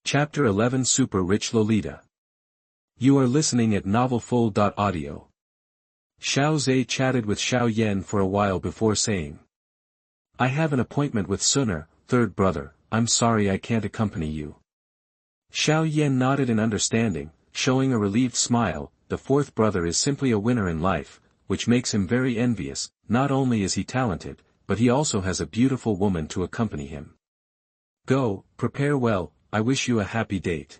Chapter 11 Super Rich Lolita. You are listening at novelfull.audio. Xiao Ze chatted with Xiao Yan for a while before saying, I have an appointment with Xun'er, third brother, I'm sorry I can't accompany you. Xiao Yan nodded in understanding, showing a relieved smile. The fourth brother is simply a winner in life, which makes him very envious. Not only is he talented, but he also has a beautiful woman to accompany him. Go, prepare well, I wish you a happy date.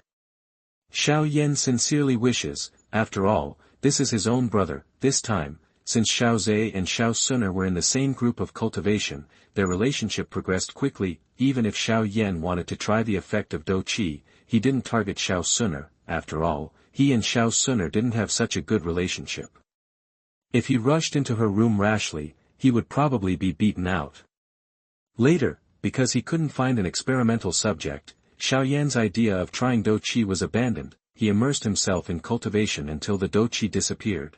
Xiao Yan sincerely wishes, after all, this is his own brother. This time, since Xiao Ze and Xiao Xun'er were in the same group of cultivation, their relationship progressed quickly. Even if Xiao Yan wanted to try the effect of Dou Po, he didn't target Xiao Xun'er. After all, he and Xiao Xun'er didn't have such a good relationship. If he rushed into her room rashly, he would probably be beaten out. Later, because he couldn't find an experimental subject, Xiao Yan's idea of trying Dou Po was abandoned. He immersed himself in cultivation until the Dou Po disappeared.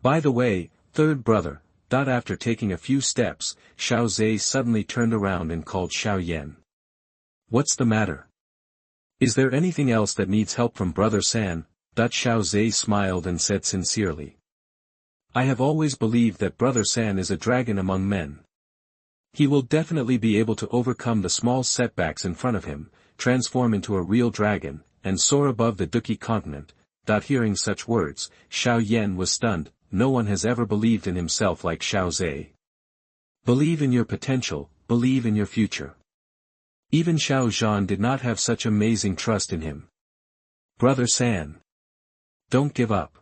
By the way, third brother, after taking a few steps, Xiao Ze suddenly turned around and called Xiao Yan. What's the matter? Is there anything else that needs help from Brother San? Xiao Ze smiled and said sincerely. I have always believed that Brother San is a dragon among men. He will definitely be able to overcome the small setbacks in front of him, transform into a real dragon, and soar above the Duki continent. Hearing such words, Xiao Yan was stunned. No one has ever believed in himself like Xiao Ze. Believe in your potential, believe in your future. Even Xiao Zhan did not have such amazing trust in him. Brother San. Don't give up.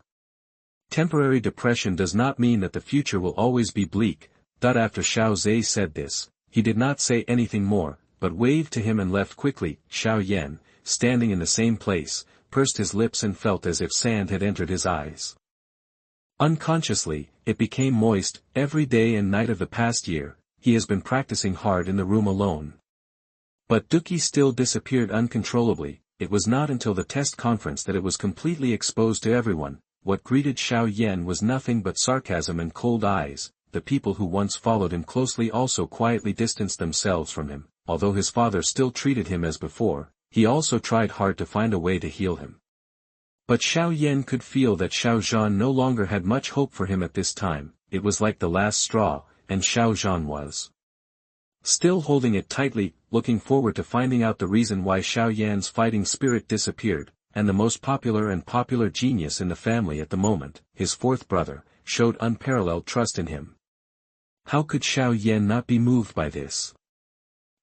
Temporary depression does not mean that the future will always be bleak. After Xiao Ze said this, he did not say anything more, but waved to him and left quickly. Xiao Yan, standing in the same place, pursed his lips and felt as if sand had entered his eyes. Unconsciously, it became moist. Every day and night of the past year, he has been practicing hard in the room alone. But Duki still disappeared uncontrollably. It was not until the test conference that it was completely exposed to everyone. What greeted Xiao Yan was nothing but sarcasm and cold eyes. The people who once followed him closely also quietly distanced themselves from him. Although his father still treated him as before, he also tried hard to find a way to heal him. But Xiao Yan could feel that Xiao Zhan no longer had much hope for him at this time. It was like the last straw, and Xiao Zhan was still holding it tightly, looking forward to finding out the reason why Xiao Yan's fighting spirit disappeared, and the most popular genius in the family at the moment, his fourth brother, showed unparalleled trust in him. How could Xiao Yan not be moved by this?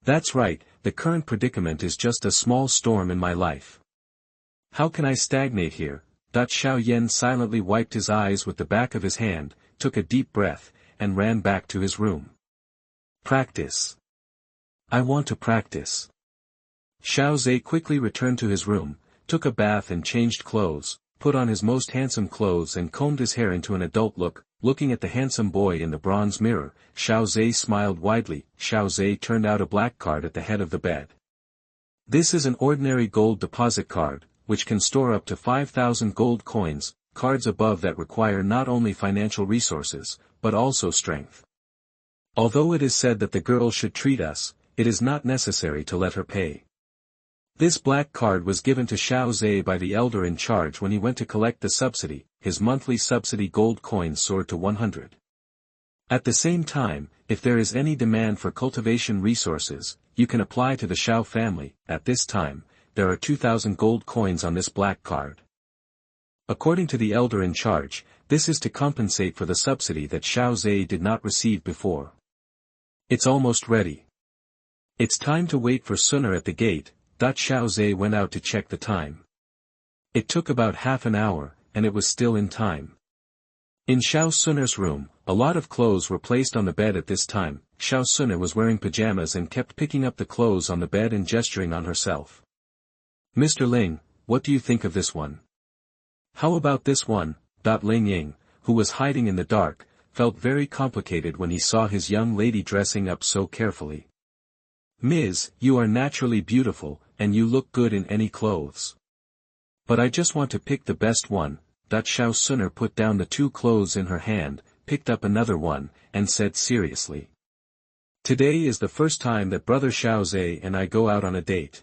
That's right, the current predicament is just a small storm in my life. How can I stagnate here? Xiao Yan silently wiped his eyes with the back of his hand, took a deep breath, and ran back to his room. Practice. I want to practice. Xiao Ze quickly returned to his room, took a bath and changed clothes, put on his most handsome clothes and combed his hair into an adult look. Looking at the handsome boy in the bronze mirror, Xiao Ze smiled widely. Xiao Ze turned out a black card at the head of the bed. This is an ordinary gold deposit card, which can store up to 5,000 gold coins. Cards above that require not only financial resources, but also strength. Although it is said that the girl should treat us, it is not necessary to let her pay. This black card was given to Xiao Ze by the elder in charge when he went to collect the subsidy. His monthly subsidy gold coins soared to 100. At the same time, if there is any demand for cultivation resources, you can apply to the Xiao family. At this time, there are 2,000 gold coins on this black card. According to the elder in charge, this is to compensate for the subsidy that Xiao Ze did not receive before. It's almost ready. It's time to wait for Xun'er at the gate. Xiao Ze went out to check the time. It took about half an hour, and it was still in time. In Xiao Xun'er's room, a lot of clothes were placed on the bed at this time. Xiao Xun'er was wearing pajamas and kept picking up the clothes on the bed and gesturing on herself. Mr. Ling, what do you think of this one? How about this one? Ling Ying, who was hiding in the dark, felt very complicated when he saw his young lady dressing up so carefully. Ms., you are naturally beautiful, and you look good in any clothes. But I just want to pick the best one. Xiao Xun'er put down the two clothes in her hand, picked up another one, and said seriously. Today is the first time that Brother Xiao Ze and I go out on a date.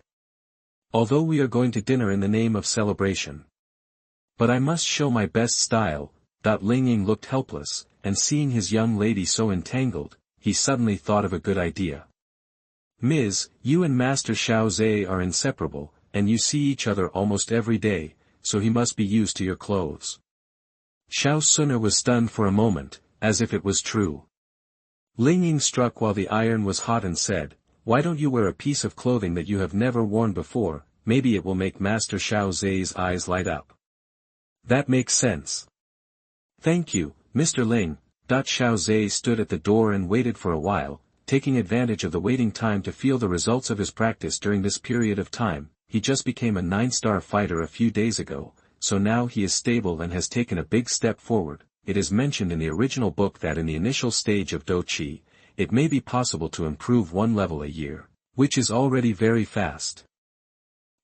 Although we are going to dinner in the name of celebration. But I must show my best style. Ling Ying looked helpless, and seeing his young lady so entangled, he suddenly thought of a good idea. Ms., you and Master Xiao Ze are inseparable, and you see each other almost every day, so he must be used to your clothes. Xiao Xun'er was stunned for a moment, as if it was true. Ling Ying struck while the iron was hot and said, "Why don't you wear a piece of clothing that you have never worn before? Maybe it will make Master Xiao Ze's eyes light up." "That makes sense. Thank you, Mr. Ling." Xiao Ze stood at the door and waited for a while, taking advantage of the waiting time to feel the results of his practice during this period of time. He just became a 9-star fighter a few days ago, so now he is stable and has taken a big step forward. It is mentioned in the original book that in the initial stage of Do Qi, it may be possible to improve 1 level a year, which is already very fast.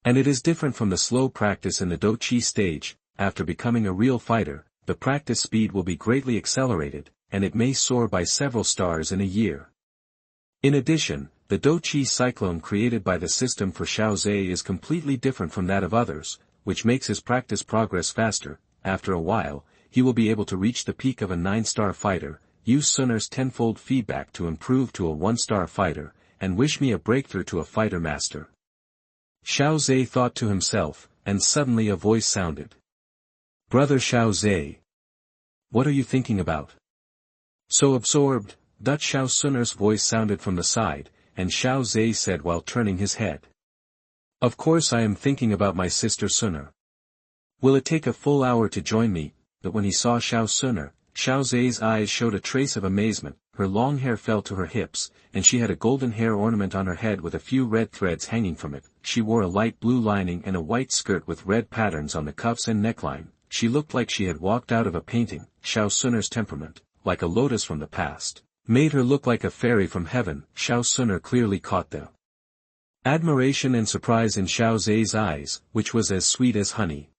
And it is different from the slow practice in the Do Qi stage. After becoming a real fighter, the practice speed will be greatly accelerated, and it may soar by several stars in a year. In addition, the Do Qi cyclone created by the system for Xiao Ze is completely different from that of others, which makes his practice progress faster. After a while, he will be able to reach the peak of a 9-star fighter, use Xun'er's 10-fold feedback to improve to a 1-star fighter, and wish me a breakthrough to a fighter master. Xiao Ze thought to himself, and suddenly a voice sounded. "Brother Xiao Ze. What are you thinking about?" "So absorbed." Xiao Xun'er's voice sounded from the side, and Xiao Ze said while turning his head. "Of course I am thinking about my sister Xun'er. Will it take a full hour to join me?" But when he saw Xiao Xun'er, Xiao Ze's eyes showed a trace of amazement. Her long hair fell to her hips, and she had a golden hair ornament on her head with a few red threads hanging from it. She wore a light blue lining and a white skirt with red patterns on the cuffs and neckline. She looked like she had walked out of a painting. Xiao Xun'er's temperament, like a lotus from the past, made her look like a fairy from heaven. Xiao Xun'er clearly caught the admiration and surprise in Xiao Ze's eyes, which was as sweet as honey.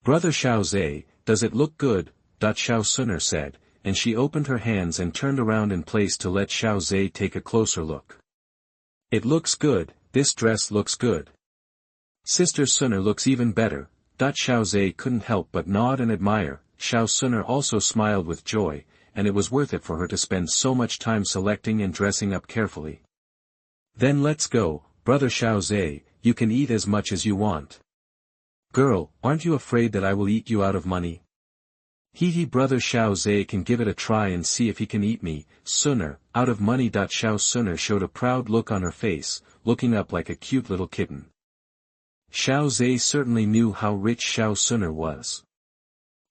"Brother Xiao Ze, does it look good?" Xiao Xun'er said, and she opened her hands and turned around in place to let Xiao Ze take a closer look. "It looks good, this dress looks good. Sister Xun'er looks even better." Xiao Ze couldn't help but nod and admire. Xiao Xun'er also smiled with joy, and it was worth it for her to spend so much time selecting and dressing up carefully. "Then let's go, brother Xiao Ze, you can eat as much as you want." "Girl, aren't you afraid that I will eat you out of money?" "Hee brother Xiao Ze can give it a try and see if he can eat me, Xun'er, out of money." Xiao Xun'er showed a proud look on her face, looking up like a cute little kitten. Xiao Ze certainly knew how rich Xiao Xun'er was.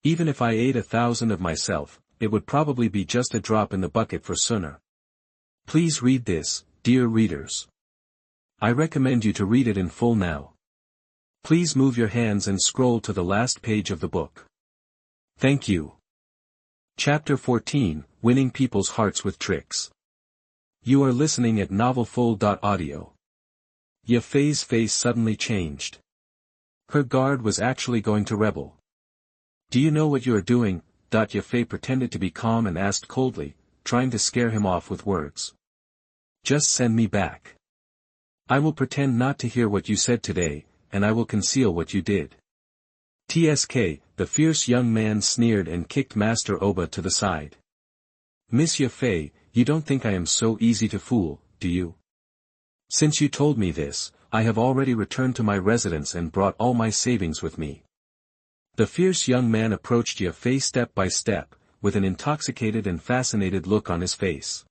"Even if I ate 1,000 of myself, it would probably be just a drop in the bucket for Xun'er." Please read this, dear readers. I recommend you to read it in full now. Please move your hands and scroll to the last page of the book. Thank you. Chapter 14, Winning People's Hearts with Tricks. You are listening at novelfull.audio. Ye Fei's face suddenly changed. Her guard was actually going to rebel. "Do you know what you are doing?" Ye Fei pretended to be calm and asked coldly, trying to scare him off with words. "Just send me back. I will pretend not to hear what you said today, and I will conceal what you did." Tsk, the fierce young man sneered and kicked Master Oba to the side. "Miss Ye Fei, you don't think I am so easy to fool, do you? Since you told me this, I have already returned to my residence and brought all my savings with me." The fierce young man approached Ye Fei step by step, with an intoxicated and fascinated look on his face.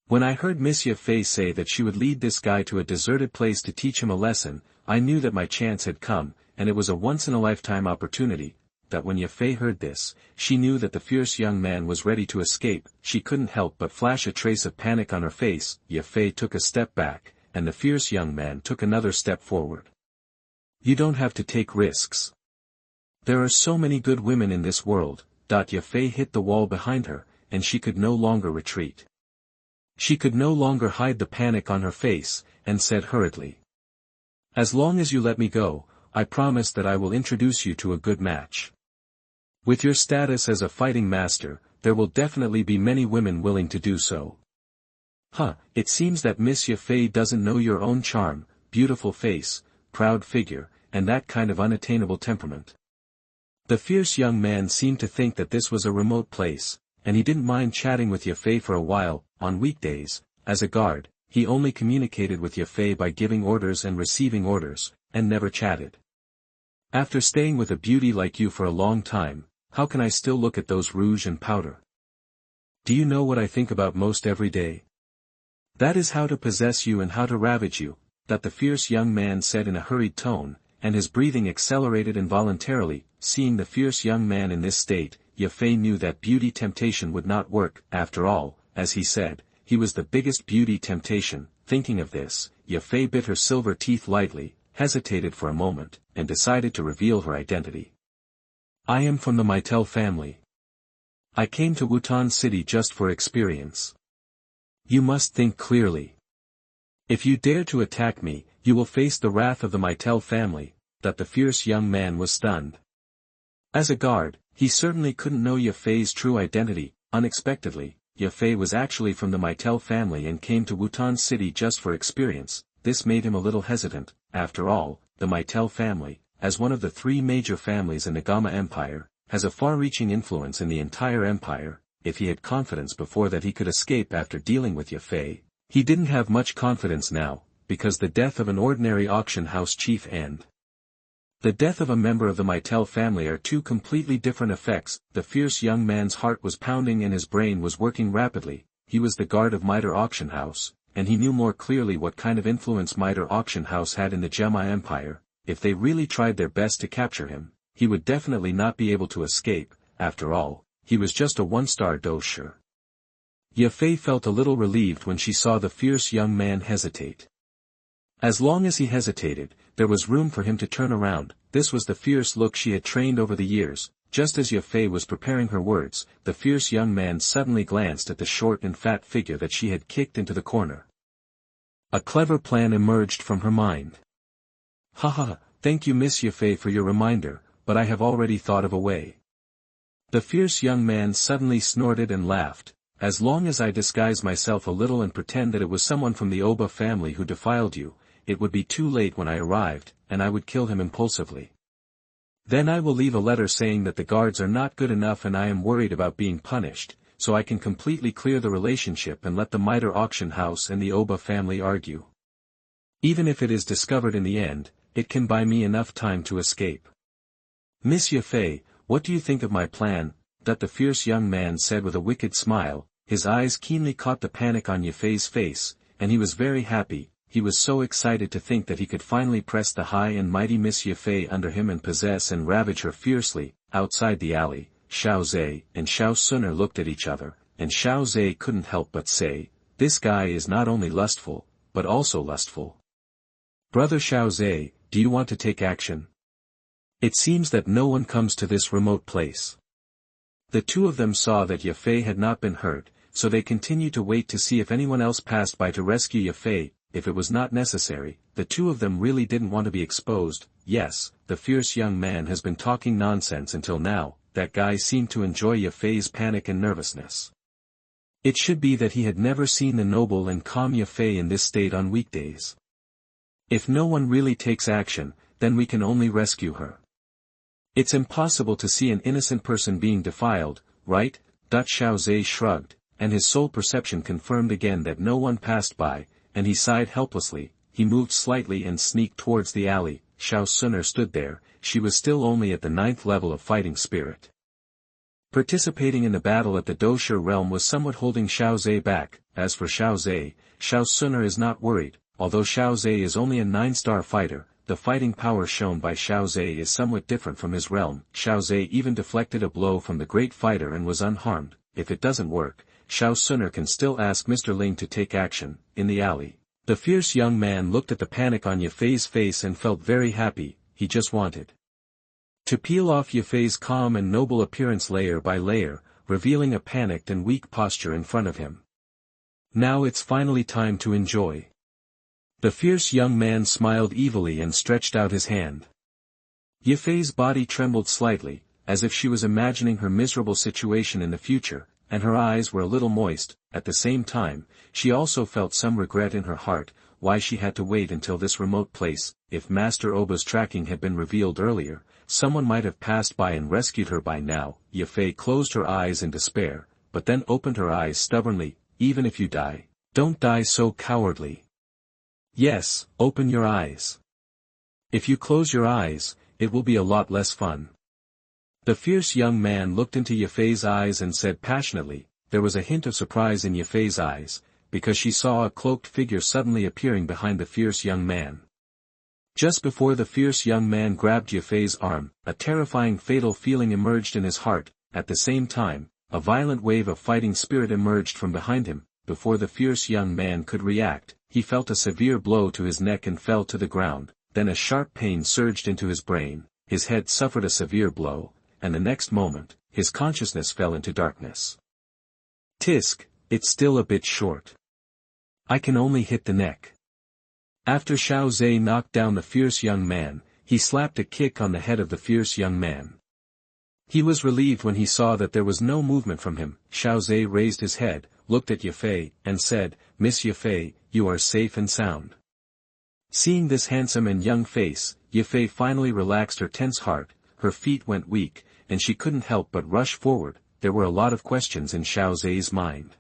"When I heard Miss Ye Fei say that she would lead this guy to a deserted place to teach him a lesson, I knew that my chance had come, and it was a once-in-a-lifetime opportunity." That when Ye Fei heard this, she knew that the fierce young man was ready to escape. She couldn't help but flash a trace of panic on her face. Ye Fei took a step back, and the fierce young man took another step forward. "You don't have to take risks. There are so many good women in this world." Ye Fei hit the wall behind her, and she could no longer retreat. She could no longer hide the panic on her face, and said hurriedly, "As long as you let me go, I promise that I will introduce you to a good match. With your status as a fighting master, there will definitely be many women willing to do so." It seems that Miss Ye Fei doesn't know your own charm, beautiful face, proud figure, and that kind of unattainable temperament. The fierce young man seemed to think that this was a remote place, and he didn't mind chatting with Yafei for a while. On weekdays, as a guard, he only communicated with Yafei by giving orders and receiving orders, and never chatted. After staying with a beauty like you for a long time, how can I still look at those rouge and powder? Do you know what I think about most every day? That is how to possess you and how to ravage you, that the fierce young man said in a hurried tone, and his breathing accelerated involuntarily. Seeing the fierce young man in this state, Yafei knew that beauty temptation would not work. After all, as he said, he was the biggest beauty temptation. Thinking of this, Yafei bit her silver teeth lightly, hesitated for a moment, and decided to reveal her identity. I am from the Mitel family. I came to Wutan City just for experience. You must think clearly. If you dare to attack me, you will face the wrath of the Mitel family. That the fierce young man was stunned. As a guard, he certainly couldn't know Yafei's true identity. Unexpectedly, Yafei was actually from the Mitel family and came to Wutan City just for experience. This made him a little hesitant. After all, the Mitel family, as one of the three major families in the Gama Empire, has a far-reaching influence in the entire empire. If he had confidence before that he could escape after dealing with Yafei, he didn't have much confidence now, because the death of an ordinary auction house chief and the death of a member of the Mitel family are two completely different effects. The fierce young man's heart was pounding and his brain was working rapidly. He was the guard of Mitre Auction House, and he knew more clearly what kind of influence Mitre Auction House had in the Gemma Empire. If they really tried their best to capture him, he would definitely not be able to escape. After all, he was just a one-star doshi. Yafei felt a little relieved when she saw the fierce young man hesitate. As long as he hesitated, there was room for him to turn around. This was the fierce look she had trained over the years. Just as Yafei was preparing her words, the fierce young man suddenly glanced at the short and fat figure that she had kicked into the corner. A clever plan emerged from her mind. Haha, thank you Miss Yafei for your reminder, but I have already thought of a way. The fierce young man suddenly snorted and laughed. As long as I disguise myself a little and pretend that it was someone from the Oba family who defiled you, it would be too late when I arrived, and I would kill him impulsively. Then I will leave a letter saying that the guards are not good enough and I am worried about being punished, so I can completely clear the relationship and let the Mitre Auction House and the Oba family argue. Even if it is discovered in the end, it can buy me enough time to escape. Miss Yafei, what do you think of my plan? That the fierce young man said with a wicked smile. His eyes keenly caught the panic on Yafei's face, and he was very happy. He was so excited to think that he could finally press the high and mighty Miss Yafei under him and possess and ravage her fiercely. Outside the alley, Xiao Ze and Xiao Xun'er looked at each other, and Xiao Ze couldn't help but say, "This guy is not only lustful, but also lustful." Brother Xiao Ze, do you want to take action? It seems that no one comes to this remote place. The two of them saw that Yafei had not been hurt, so they continued to wait to see if anyone else passed by to rescue Yafei. If it was not necessary, the two of them really didn't want to be exposed. Yes, the fierce young man has been talking nonsense until now. That guy seemed to enjoy Yafei's panic and nervousness. It should be that he had never seen the noble and calm Yafei in this state on weekdays. If no one really takes action, then we can only rescue her. It's impossible to see an innocent person being defiled, right? Xiao Ze shrugged, and his sole perception confirmed again that no one passed by, and he sighed helplessly. He moved slightly and sneaked towards the alley. Xiao Xun'er stood there. She was still only at the 9th level of fighting spirit. Participating in the battle at the Doshi realm was somewhat holding Xiao Ze back. As for Xiao Ze, Xiao Xun'er is not worried. Although Xiao Ze is only a 9-star fighter, the fighting power shown by Xiao Ze is somewhat different from his realm. Xiao Ze even deflected a blow from the great fighter and was unharmed. If it doesn't work, Xiao Xun'er can still ask Mr. Ling to take action. In the alley, the fierce young man looked at the panic on Yafei's face and felt very happy. He just wanted to peel off Yafei's calm and noble appearance layer by layer, revealing a panicked and weak posture in front of him. Now it's finally time to enjoy. The fierce young man smiled evilly and stretched out his hand. Yafei's body trembled slightly, as if she was imagining her miserable situation in the future, and her eyes were a little moist. At the same time, she also felt some regret in her heart. why she had to wait until this remote place. If Master Oba's tracking had been revealed earlier, someone might have passed by and rescued her by now. Yafei closed her eyes in despair, but then opened her eyes stubbornly. Even if you die, don't die so cowardly. Yes, open your eyes. If you close your eyes, it will be a lot less fun. The fierce young man looked into Yafei's eyes and said passionately. There was a hint of surprise in Yafei's eyes, because she saw a cloaked figure suddenly appearing behind the fierce young man. Just before the fierce young man grabbed Yafei's arm, a terrifying fatal feeling emerged in his heart. At the same time, a violent wave of fighting spirit emerged from behind him. Before the fierce young man could react, he felt a severe blow to his neck and fell to the ground. Then a sharp pain surged into his brain, his head suffered a severe blow, and the next moment, his consciousness fell into darkness. Tisk, it's still a bit short. I can only hit the neck. After Xiao Ze knocked down the fierce young man, he slapped a kick on the head of the fierce young man. He was relieved when he saw that there was no movement from him. Xiao Ze raised his head, looked at Yafei, and said, Miss Yafei, you are safe and sound. Seeing this handsome and young face, Yafei finally relaxed her tense heart, her feet went weak, and she couldn't help but rush forward. There were a lot of questions in Xiao Ze's mind.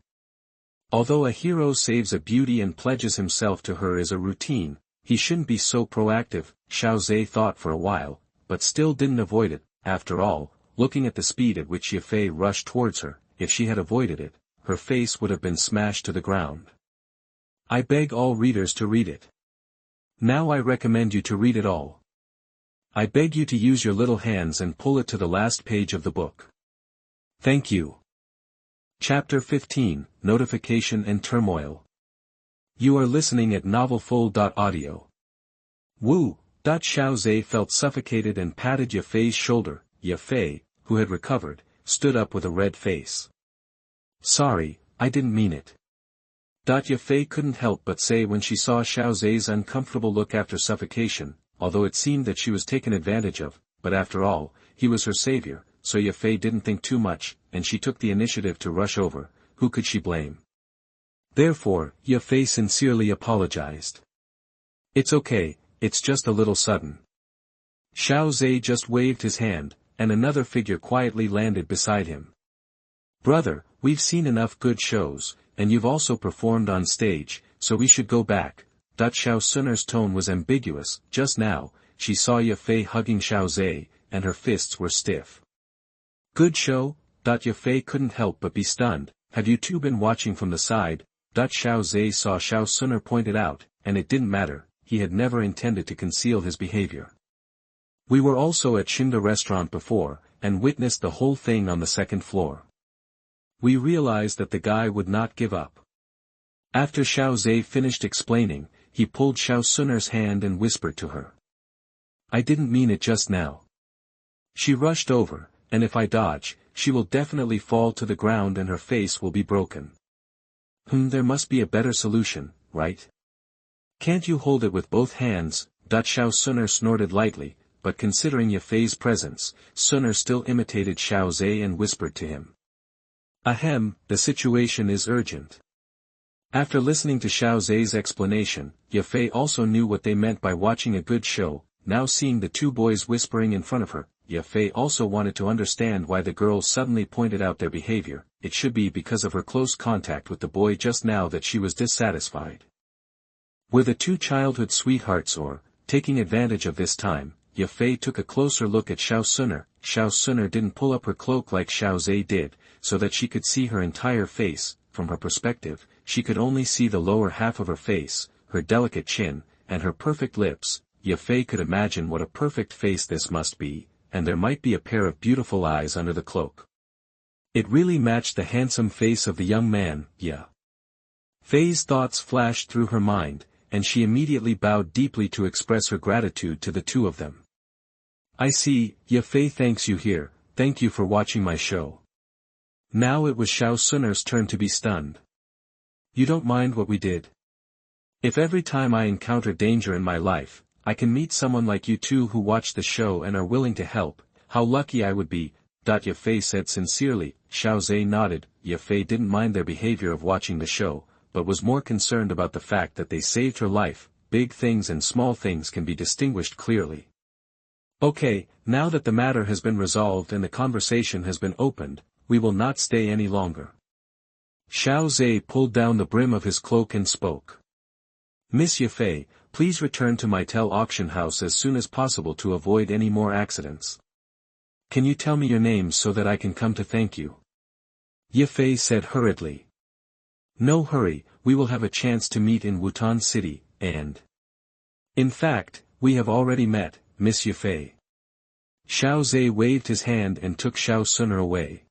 Although a hero saves a beauty and pledges himself to her as a routine, he shouldn't be so proactive. Xiao Ze thought for a while, but still didn't avoid it. After all, looking at the speed at which Yafei rushed towards her, if she had avoided it, her face would have been smashed to the ground. I beg all readers to read it. Now I recommend you to read it all. I beg you to use your little hands and pull it to the last page of the book. Thank you. Chapter 15, Notification and Turmoil. You are listening at novelfull.audio. Woo! Xiao Ze felt suffocated and patted Yafei's shoulder. Yafei, who had recovered, stood up with a red face. Sorry, I didn't mean it. Yafei couldn't help but say when she saw Xiao Ze's uncomfortable look after suffocation, although it seemed that she was taken advantage of, but after all, he was her savior, so Yafei didn't think too much, and she took the initiative to rush over. Who could she blame? Therefore, Yafei sincerely apologized. It's okay, it's just a little sudden. Xiao Ze just waved his hand, and another figure quietly landed beside him. Brother, we've seen enough good shows, and you've also performed on stage, so we should go back. Xiao Xun'er's tone was ambiguous. Just now, she saw Yafei hugging Xiao Ze, and her fists were stiff. Good show? Yafei couldn't help but be stunned. Have you two been watching from the side? Xiao Ze saw Xiao Xun'er pointed out, and it didn't matter, he had never intended to conceal his behavior. We were also at Shinda restaurant before, and witnessed the whole thing on the second floor. We realized that the guy would not give up. After Xiao Ze finished explaining, he pulled Xiao Xun'er's hand and whispered to her. I didn't mean it just now. She rushed over, and if I dodge, she will definitely fall to the ground and her face will be broken. There must be a better solution, right? Can't you hold it with both hands? Xiao Xun'er snorted lightly, but considering Yafei's presence, Xun'er still imitated Xiao Ze and whispered to him. Ahem, the situation is urgent. After listening to Xiao Ze's explanation, Yafei also knew what they meant by watching a good show. Now seeing the two boys whispering in front of her, Yafei also wanted to understand why the girls suddenly pointed out their behavior. It should be because of her close contact with the boy just now that she was dissatisfied. Were the two childhood sweethearts or, taking advantage of this time, Yafei took a closer look at Xiao Xun'er. Xiao Xun'er didn't pull up her cloak like Xiao Ze did, so that she could see her entire face. From her perspective, she could only see the lower half of her face, her delicate chin, and her perfect lips. Yafei could imagine what a perfect face this must be, and there might be a pair of beautiful eyes under the cloak. It really matched the handsome face of the young man. Yafei's thoughts flashed through her mind, and she immediately bowed deeply to express her gratitude to the two of them. I see, Yafei thanks you here, thank you for watching my show. Now it was Xiao Xun'er's turn to be stunned. You don't mind what we did? If every time I encounter danger in my life, I can meet someone like you two who watch the show and are willing to help, how lucky I would be. Yafei said sincerely. Xiao Ze nodded. Yafei didn't mind their behavior of watching the show, but was more concerned about the fact that they saved her life. Big things and small things can be distinguished clearly. Okay, now that the matter has been resolved and the conversation has been opened, we will not stay any longer. Xiao Ze pulled down the brim of his cloak and spoke. Miss Yafei, please return to Mitel auction house as soon as possible to avoid any more accidents. Can you tell me your name so that I can come to thank you? Yafei said hurriedly. No hurry, we will have a chance to meet in Wutan City, and... In fact, we have already met, Miss Yafei. Xiao Ze waved his hand and took Xiao Xun'er away.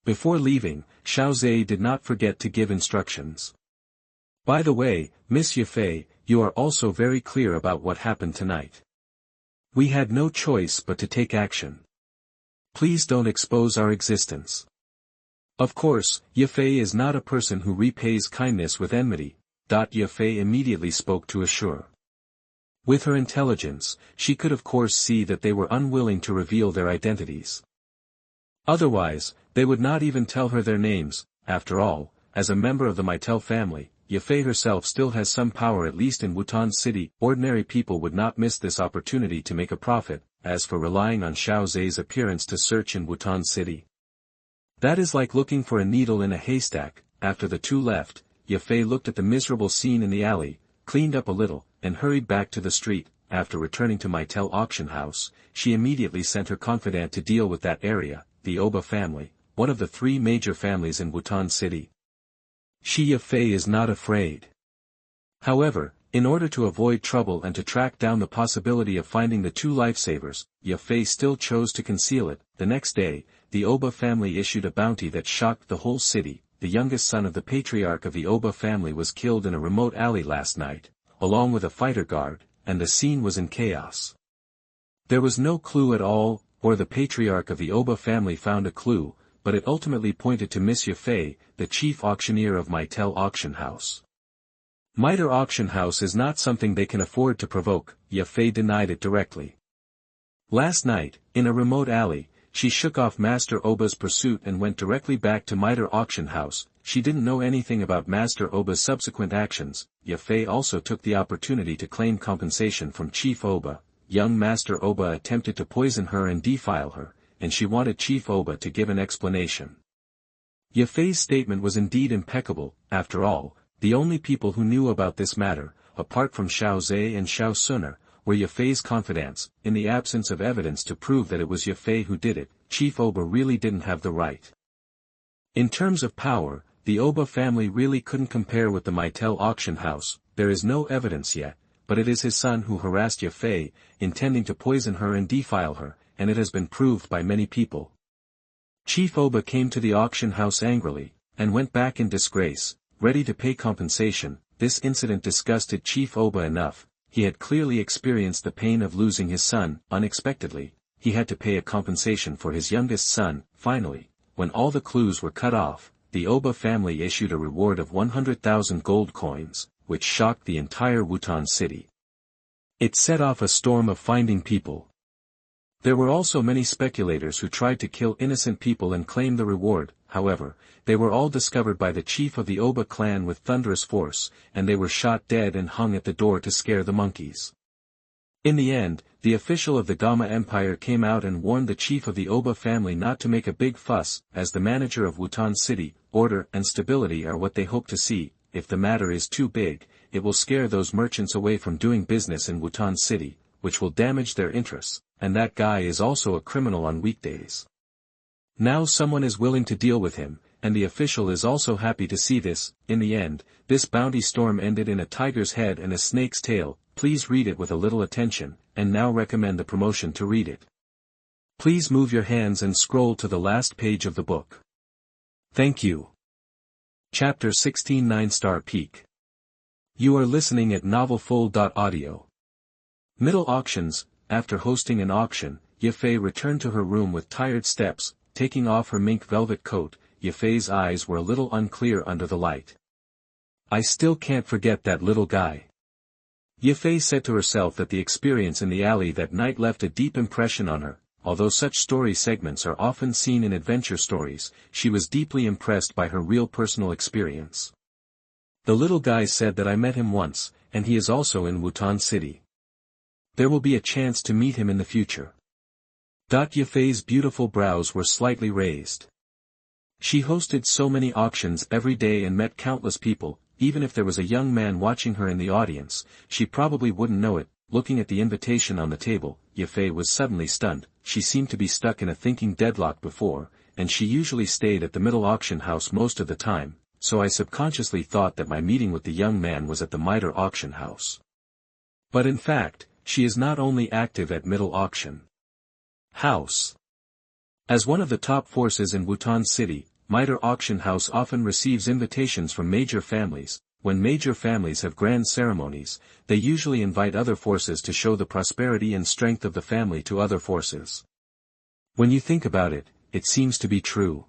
Before leaving, Xiao Ze did not forget to give instructions. By the way, Miss Yafei, you are also very clear about what happened tonight. We had no choice but to take action. Please don't expose our existence. Of course, Yafei is not a person who repays kindness with enmity. Yafei immediately spoke to assure. With her intelligence, she could of course see that they were unwilling to reveal their identities. Otherwise, they would not even tell her their names. After all, as a member of the Mitel family, Yafei herself still has some power at least in Wutan City. Ordinary people would not miss this opportunity to make a profit. As for relying on Xiao Ze's appearance to search in Wutan City, that is like looking for a needle in a haystack. After the two left, Yafei looked at the miserable scene in the alley, cleaned up a little, and hurried back to the street. After returning to Mitel auction house, she immediately sent her confidant to deal with that area, the Oba family, one of the three major families in Wutan City. She Yafei is not afraid. However, in order to avoid trouble and to track down the possibility of finding the two lifesavers, Yafei still chose to conceal it. The next day, the Oba family issued a bounty that shocked the whole city. The youngest son of the patriarch of the Oba family was killed in a remote alley last night, along with a fighter guard, and the scene was in chaos. There was no clue at all, or the patriarch of the Oba family found a clue, but it ultimately pointed to Miss Yafei, the chief auctioneer of Mitel auction house. Mitre auction house is not something they can afford to provoke. Yafei denied it directly. Last night, in a remote alley, she shook off Master Oba's pursuit and went directly back to Mitre auction house. She didn't know anything about Master Oba's subsequent actions. Yafei also took the opportunity to claim compensation from Chief Oba. Young Master Oba attempted to poison her and defile her, and she wanted Chief Oba to give an explanation. Yafei's statement was indeed impeccable. After all, the only people who knew about this matter, apart from Xiao Ze and Xiao Xun'er, were Yafei's confidants. In the absence of evidence to prove that it was Yafei who did it, Chief Oba really didn't have the right. In terms of power, the Oba family really couldn't compare with the Mitel auction house. There is no evidence yet, but it is his son who harassed Yafei, intending to poison her and defile her, and it has been proved by many people. Chief Oba came to the auction house angrily, and went back in disgrace, ready to pay compensation. This incident disgusted Chief Oba enough. He had clearly experienced the pain of losing his son. Unexpectedly, he had to pay a compensation for his youngest son. Finally, when all the clues were cut off, the Oba family issued a reward of 100,000 gold coins, which shocked the entire Wutan city. It set off a storm of finding people. There were also many speculators who tried to kill innocent people and claim the reward. However, they were all discovered by the chief of the Oba clan with thunderous force, and they were shot dead and hung at the door to scare the monkeys. In the end, the official of the Gama Empire came out and warned the chief of the Oba family not to make a big fuss. As the manager of Wutan City, order and stability are what they hope to see. If the matter is too big, it will scare those merchants away from doing business in Wutan City, which will damage their interests, and that guy is also a criminal on weekdays. Now someone is willing to deal with him, and the official is also happy to see this. In the end, this bounty storm ended in a tiger's head and a snake's tail. Please read it with a little attention, and now recommend the promotion to read it. Please move your hands and scroll to the last page of the book. Thank you. Chapter 16 9-Star Peak. You are listening at novelfull.audio. Middle auctions. After hosting an auction, Yafei returned to her room with tired steps. Taking off her mink velvet coat, Yafei's eyes were a little unclear under the light. I still can't forget that little guy. Yafei said to herself that the experience in the alley that night left a deep impression on her. Although such story segments are often seen in adventure stories, she was deeply impressed by her real personal experience. The little guy said that I met him once, and he is also in Wutan City. There will be a chance to meet him in the future. Yafei's beautiful brows were slightly raised. She hosted so many auctions every day and met countless people. Even if there was a young man watching her in the audience, she probably wouldn't know it. Looking at the invitation on the table, Yafei was suddenly stunned. She seemed to be stuck in a thinking deadlock before, and she usually stayed at the middle auction house most of the time, so I subconsciously thought that my meeting with the young man was at the Mitre auction house. But in fact, she is not only active at middle auction house. As one of the top forces in Wutan City, Mitre Auction House often receives invitations from major families. When major families have grand ceremonies, they usually invite other forces to show the prosperity and strength of the family to other forces. When you think about it, it seems to be true.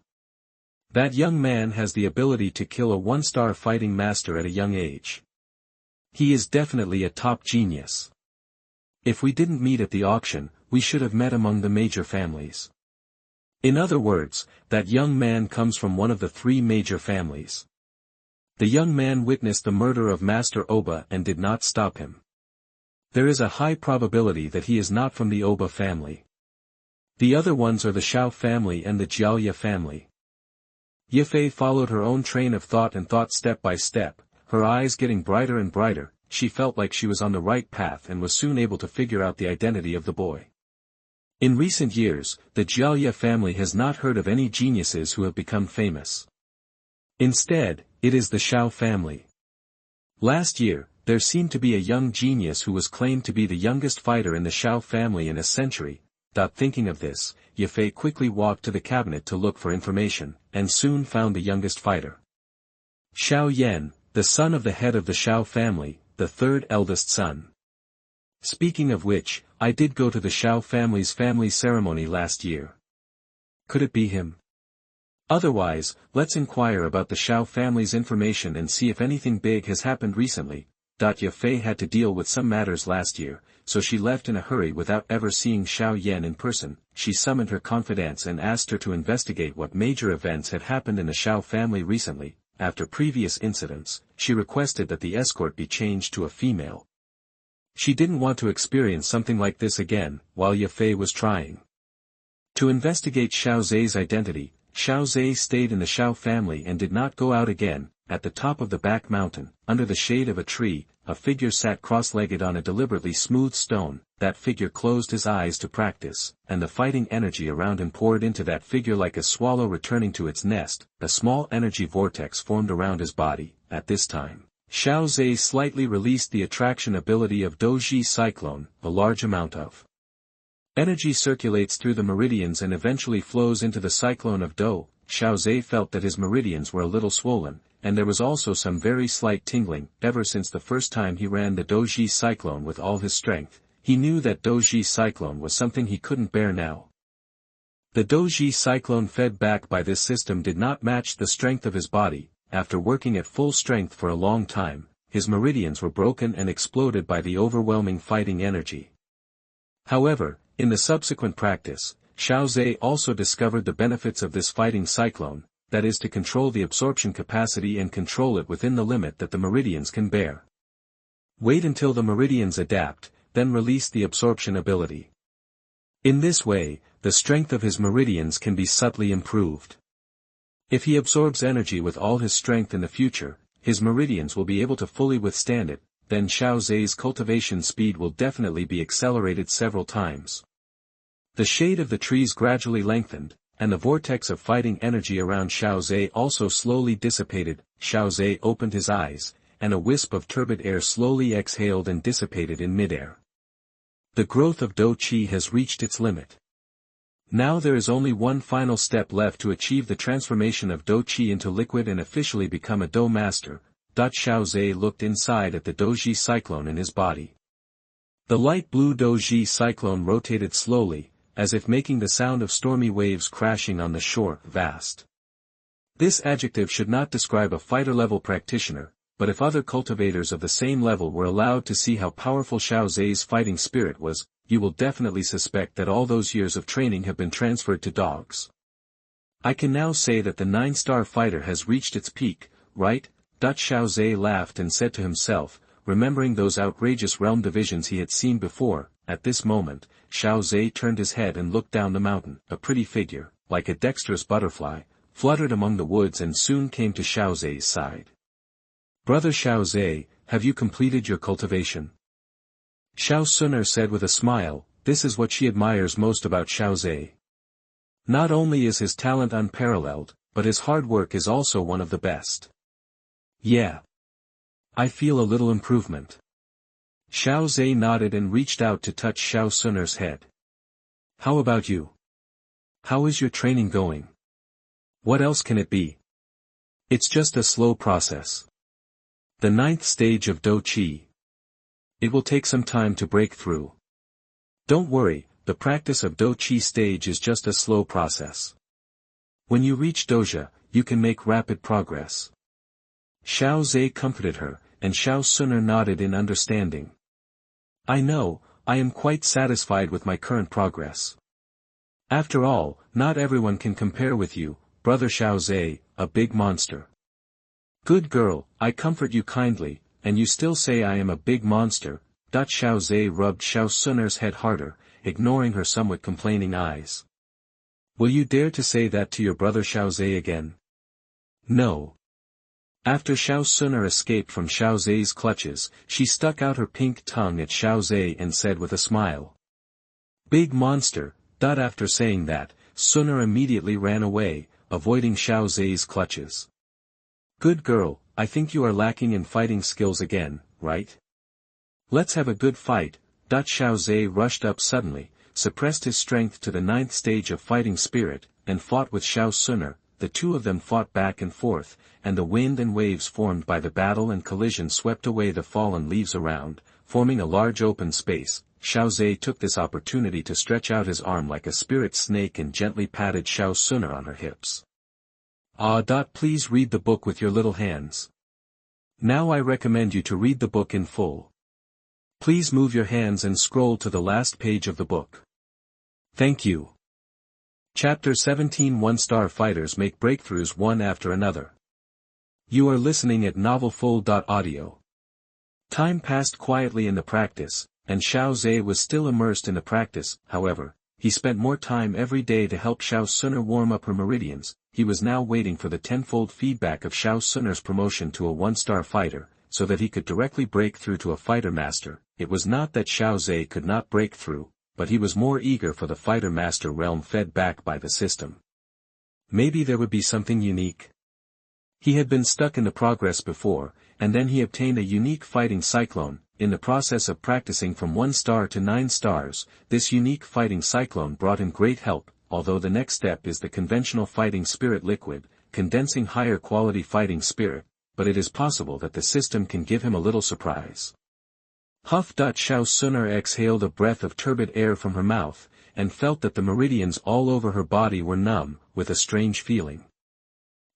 That young man has the ability to kill a one-star fighting master at a young age. He is definitely a top genius. If we didn't meet at the auction, we should have met among the major families. In other words, that young man comes from one of the three major families. The young man witnessed the murder of Master Oba and did not stop him. There is a high probability that he is not from the Oba family. The other ones are the Xiao family and the Jiaoye family. Yafei followed her own train of thought and thought step by step, her eyes getting brighter and brighter. She felt like she was on the right path and was soon able to figure out the identity of the boy. In recent years, the Jiaoye family has not heard of any geniuses who have become famous. Instead, it is the Xiao family. Last year, there seemed to be a young genius who was claimed to be the youngest fighter in the Xiao family in a century. Thinking of this, Yafei quickly walked to the cabinet to look for information, and soon found the youngest fighter. Xiao Yan, the son of the head of the Xiao family, the third eldest son. Speaking of which, I did go to the Xiao family's family ceremony last year. Could it be him? Otherwise, let's inquire about the Xiao family's information and see if anything big has happened recently. Yafei had to deal with some matters last year, so she left in a hurry without ever seeing Xiao Yan in person. She summoned her confidante and asked her to investigate what major events had happened in the Xiao family recently. After previous incidents, she requested that the escort be changed to a female. She didn't want to experience something like this again, while Yafei was trying to investigate Xiao Ze's identity. Xiao Ze stayed in the Xiao family and did not go out again. At the top of the back mountain, under the shade of a tree, a figure sat cross-legged on a deliberately smooth stone. That figure closed his eyes to practice, and the fighting energy around him poured into that figure like a swallow returning to its nest. A small energy vortex formed around his body. At this time, Xiao Ze slightly released the attraction ability of Douji Cyclone. A large amount of energy circulates through the meridians and eventually flows into the cyclone of Dou. Xiao Ze felt that his meridians were a little swollen, and there was also some very slight tingling. Ever since the first time he ran the Douji Cyclone with all his strength, he knew that Douji Cyclone was something he couldn't bear now. The Douji Cyclone fed back by this system did not match the strength of his body. After working at full strength for a long time, his meridians were broken and exploded by the overwhelming fighting energy. However, in the subsequent practice, Xiao Ze also discovered the benefits of this fighting cyclone, that is to control the absorption capacity and control it within the limit that the meridians can bear. Wait until the meridians adapt, then release the absorption ability. In this way, the strength of his meridians can be subtly improved. If he absorbs energy with all his strength in the future, his meridians will be able to fully withstand it, then Xiao Ze's cultivation speed will definitely be accelerated several times. The shade of the trees gradually lengthened, and the vortex of fighting energy around Xiao Ze also slowly dissipated. Xiao Ze opened his eyes, and a wisp of turbid air slowly exhaled and dissipated in midair. The growth of Dou Qi has reached its limit. Now there is only one final step left to achieve the transformation of Dou Qi into liquid and officially become a Dou master. Xiao Ze looked inside at the Douji cyclone in his body. The light blue Douji cyclone rotated slowly, as if making the sound of stormy waves crashing on the shore. Vast. This adjective should not describe a fighter-level practitioner, but if other cultivators of the same level were allowed to see how powerful Xiao Ze's fighting spirit was, you will definitely suspect that all those years of training have been transferred to dogs. I can now say that the 9-star fighter has reached its peak, right? Xiao Ze laughed and said to himself, remembering those outrageous realm divisions he had seen before. At this moment, Xiao Ze turned his head and looked down the mountain. A pretty figure, like a dexterous butterfly, fluttered among the woods and soon came to Xiao Ze's side. "Brother Xiao Ze, have you completed your cultivation?" Xiao Xun'er said with a smile. This is what she admires most about Xiao Ze. Not only is his talent unparalleled, but his hard work is also one of the best. "Yeah. I feel a little improvement." Xiao Ze nodded and reached out to touch Xiao Xun'er's head. "How about you? How is your training going?" "What else can it be? It's just a slow process. The 9th stage of Dou Qi. It will take some time to break through. Don't worry, the practice of Dou Qi stage is just a slow process. When you reach Doja, you can make rapid progress." Xiao Ze comforted her, and Xiao Xun'er nodded in understanding. "I know, I am quite satisfied with my current progress. After all, not everyone can compare with you, brother Xiao Ze, a big monster." "Good girl, I comfort you kindly, and you still say I am a big monster." Xiao Ze rubbed Xiao Xun'er's head harder, ignoring her somewhat complaining eyes. "Will you dare to say that to your brother Xiao Ze again?" "No." After Xiao Xun'er escaped from Xiao Ze's clutches, she stuck out her pink tongue at Xiao Ze and said with a smile, "Big monster." After saying that, Xun'er immediately ran away, avoiding Xiao Ze's clutches. "Good girl, I think you are lacking in fighting skills again, right? Let's have a good fight." Xiao Ze rushed up suddenly, suppressed his strength to the 9th stage of fighting spirit, and fought with Xiao Xun'er. The two of them fought back and forth, and the wind and waves formed by the battle and collision swept away the fallen leaves around, forming a large open space. Xiao Ze took this opportunity to stretch out his arm like a spirit snake and gently patted Xiao Xun'er on her hips. Please read the book with your little hands. Now I recommend you to read the book in full. Please move your hands and scroll to the last page of the book. Thank you." Chapter 17 1-star fighters make breakthroughs one after another. You are listening at novelfull.audio. Time passed quietly in the practice, and Xiao Ze was still immersed in the practice. However, he spent more time every day to help Xiao Xun'er warm up her meridians. He was now waiting for the tenfold feedback of Xiao Xun'er's promotion to a 1-star fighter, so that he could directly break through to a fighter master. It was not that Xiao Ze could not break through, but he was more eager for the fighter master realm fed back by the system. Maybe there would be something unique. He had been stuck in the progress before, and then he obtained a unique fighting cyclone. In the process of practicing from 1 star to 9 stars, this unique fighting cyclone brought him great help. Although the next step is the conventional fighting spirit liquid, condensing higher quality fighting spirit, but it is possible that the system can give him a little surprise. Huff. Xiao Xun'er exhaled a breath of turbid air from her mouth, and felt that the meridians all over her body were numb, with a strange feeling.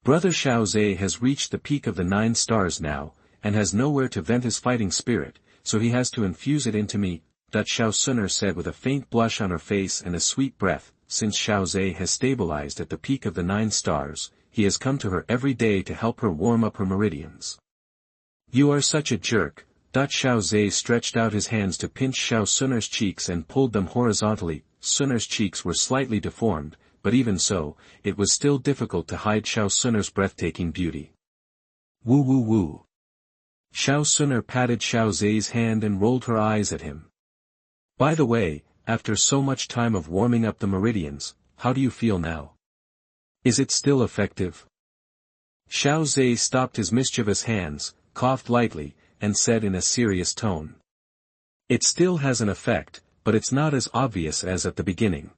Brother Xiao Ze has reached the peak of the 9 stars now, and has nowhere to vent his fighting spirit, so he has to infuse it into me. Xiao Xun'er said with a faint blush on her face and a sweet breath. Since Xiao Ze has stabilized at the peak of the 9 stars, he has come to her every day to help her warm up her meridians. "You are such a jerk." Xiao Ze stretched out his hands to pinch Xiao Xun'er's cheeks and pulled them horizontally. Xun'er's cheeks were slightly deformed, but even so, it was still difficult to hide Xiao Xun'er's breathtaking beauty. "Woo woo woo." Xiao Xun'er patted Xiao Ze's hand and rolled her eyes at him. "By the way, after so much time of warming up the meridians, how do you feel now? Is it still effective?" Xiao Ze stopped his mischievous hands, coughed lightly, and said in a serious tone. "It still has an effect, but it's not as obvious as at the beginning.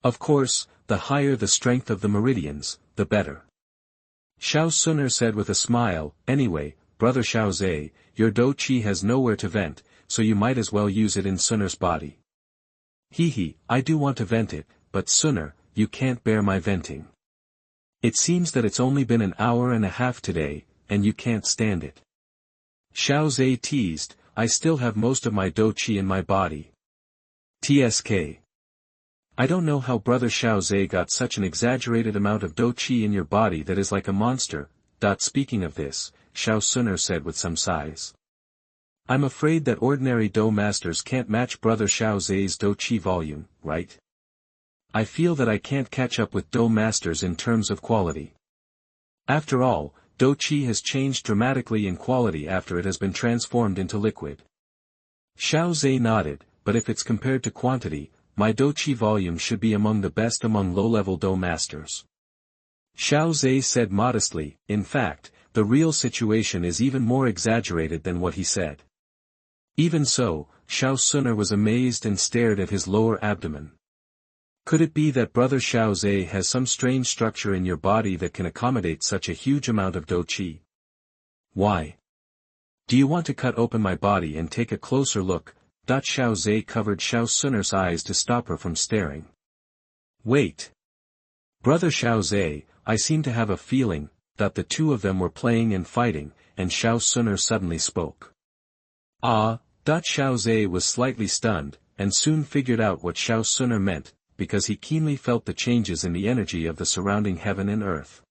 Of course, the higher the strength of the meridians, the better." Xiao Xun'er said with a smile. "Anyway, brother Xiao Ze, your Dou Qi has nowhere to vent, so you might as well use it in Xun'er's body." I do want to vent it, but Xun'er, you can't bear my venting. It seems that it's only been an hour and a half today, and you can't stand it." Xiao Ze teased. "I still have most of my Dou Qi in my body. TSK. I don't know how brother Xiao Ze got such an exaggerated amount of Dou Qi in your body that is like a monster." Speaking of this, Xiao Xun'er said with some sighs. I'm afraid that ordinary Dou masters can't match brother Xiao Ze's Dou Qi volume, right? I feel that I can't catch up with Dou masters in terms of quality. After all, Dou Qi has changed dramatically in quality after it has been transformed into liquid. Xiao Ze nodded, but if it's compared to quantity, my Dou Qi volume should be among the best among low-level Dou masters. Xiao Ze said modestly, in fact, the real situation is even more exaggerated than what he said. Even so, Xiao Xun'er was amazed and stared at his lower abdomen. Could it be that brother Xiao Ze has some strange structure in your body that can accommodate such a huge amount of Dou Qi? Why? Do you want to cut open my body and take a closer look? Xiao Ze covered Xiao Xun'er's eyes to stop her from staring. Wait. Brother Xiao Ze, I seem to have a feeling that the two of them were playing and fighting, and Xiao Xun'er suddenly spoke. Ah, Xiao Ze was slightly stunned, and soon figured out what Xiao Xun'er meant, because he keenly felt the changes in the energy of the surrounding heaven and earth.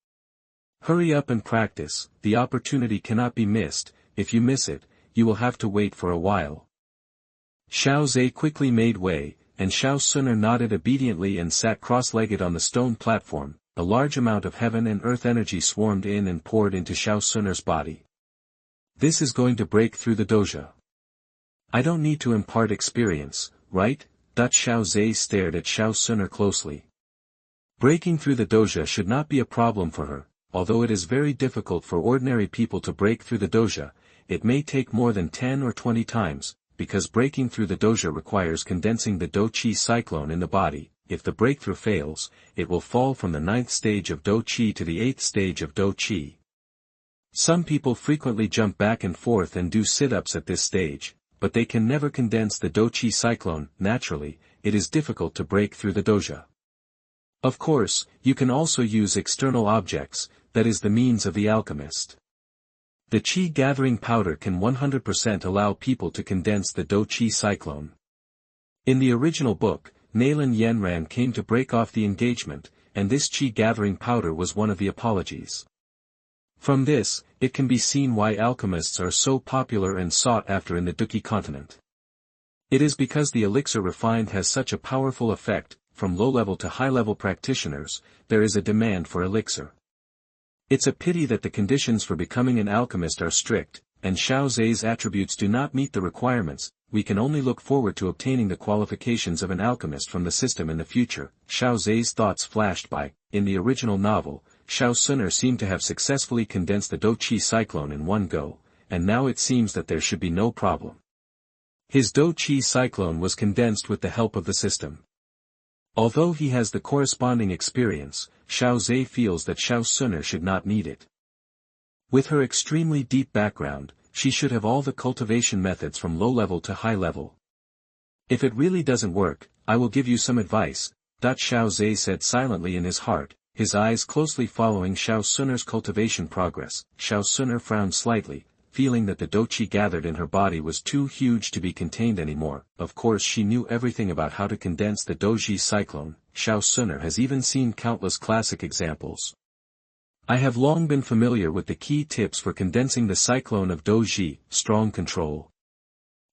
Hurry up and practice, the opportunity cannot be missed. If you miss it, you will have to wait for a while. Xiao Ze quickly made way, and Xiao Xun'er nodded obediently and sat cross-legged on the stone platform. A large amount of heaven and earth energy swarmed in and poured into Xiao Xun'er's body. This is going to break through the doja. I don't need to impart experience, right? Xiao Ze stared at Xiao Xun'er closely. Breaking through the doja should not be a problem for her, although it is very difficult for ordinary people to break through the doja. It may take more than 10 or 20 times, because breaking through the doja requires condensing the Dou Qi cyclone in the body. If the breakthrough fails, it will fall from the 9th stage of Dou Qi to the 8th stage of Dou Qi. Some people frequently jump back and forth and do sit-ups at this stage, but they can never condense the Dou Qi cyclone. Naturally, it is difficult to break through the doja. Of course, you can also use external objects, that is the means of the alchemist. The Qi gathering powder can 100% allow people to condense the Dou Qi cyclone. In the original book, Nailan Yanran came to break off the engagement, and this Qi gathering powder was one of the apologies. From this, it can be seen why alchemists are so popular and sought after in the Duqi continent. It is because the elixir refined has such a powerful effect. From low-level to high-level practitioners, there is a demand for elixir. It's a pity that the conditions for becoming an alchemist are strict, and Xiao Ze's attributes do not meet the requirements. We can only look forward to obtaining the qualifications of an alchemist from the system in the future. Xiao Ze's thoughts flashed by. In the original novel, Xiao Xun'er seemed to have successfully condensed the Dou Qi cyclone in one go, and now it seems that there should be no problem. His Dou Qi cyclone was condensed with the help of the system. Although he has the corresponding experience, Xiao Ze feels that Xiao Xun'er should not need it. With her extremely deep background, she should have all the cultivation methods from low level to high level. If it really doesn't work, I will give you some advice, Xiao Ze said silently in his heart, his eyes closely following Xiao Xun'er's cultivation progress. Xiao Xun'er frowned slightly, feeling that the Dou Qi gathered in her body was too huge to be contained anymore. Of course she knew everything about how to condense the Dou Qi cyclone. Xiao Xun'er has even seen countless classic examples. I have long been familiar with the key tips for condensing the cyclone of Dou Qi: strong control,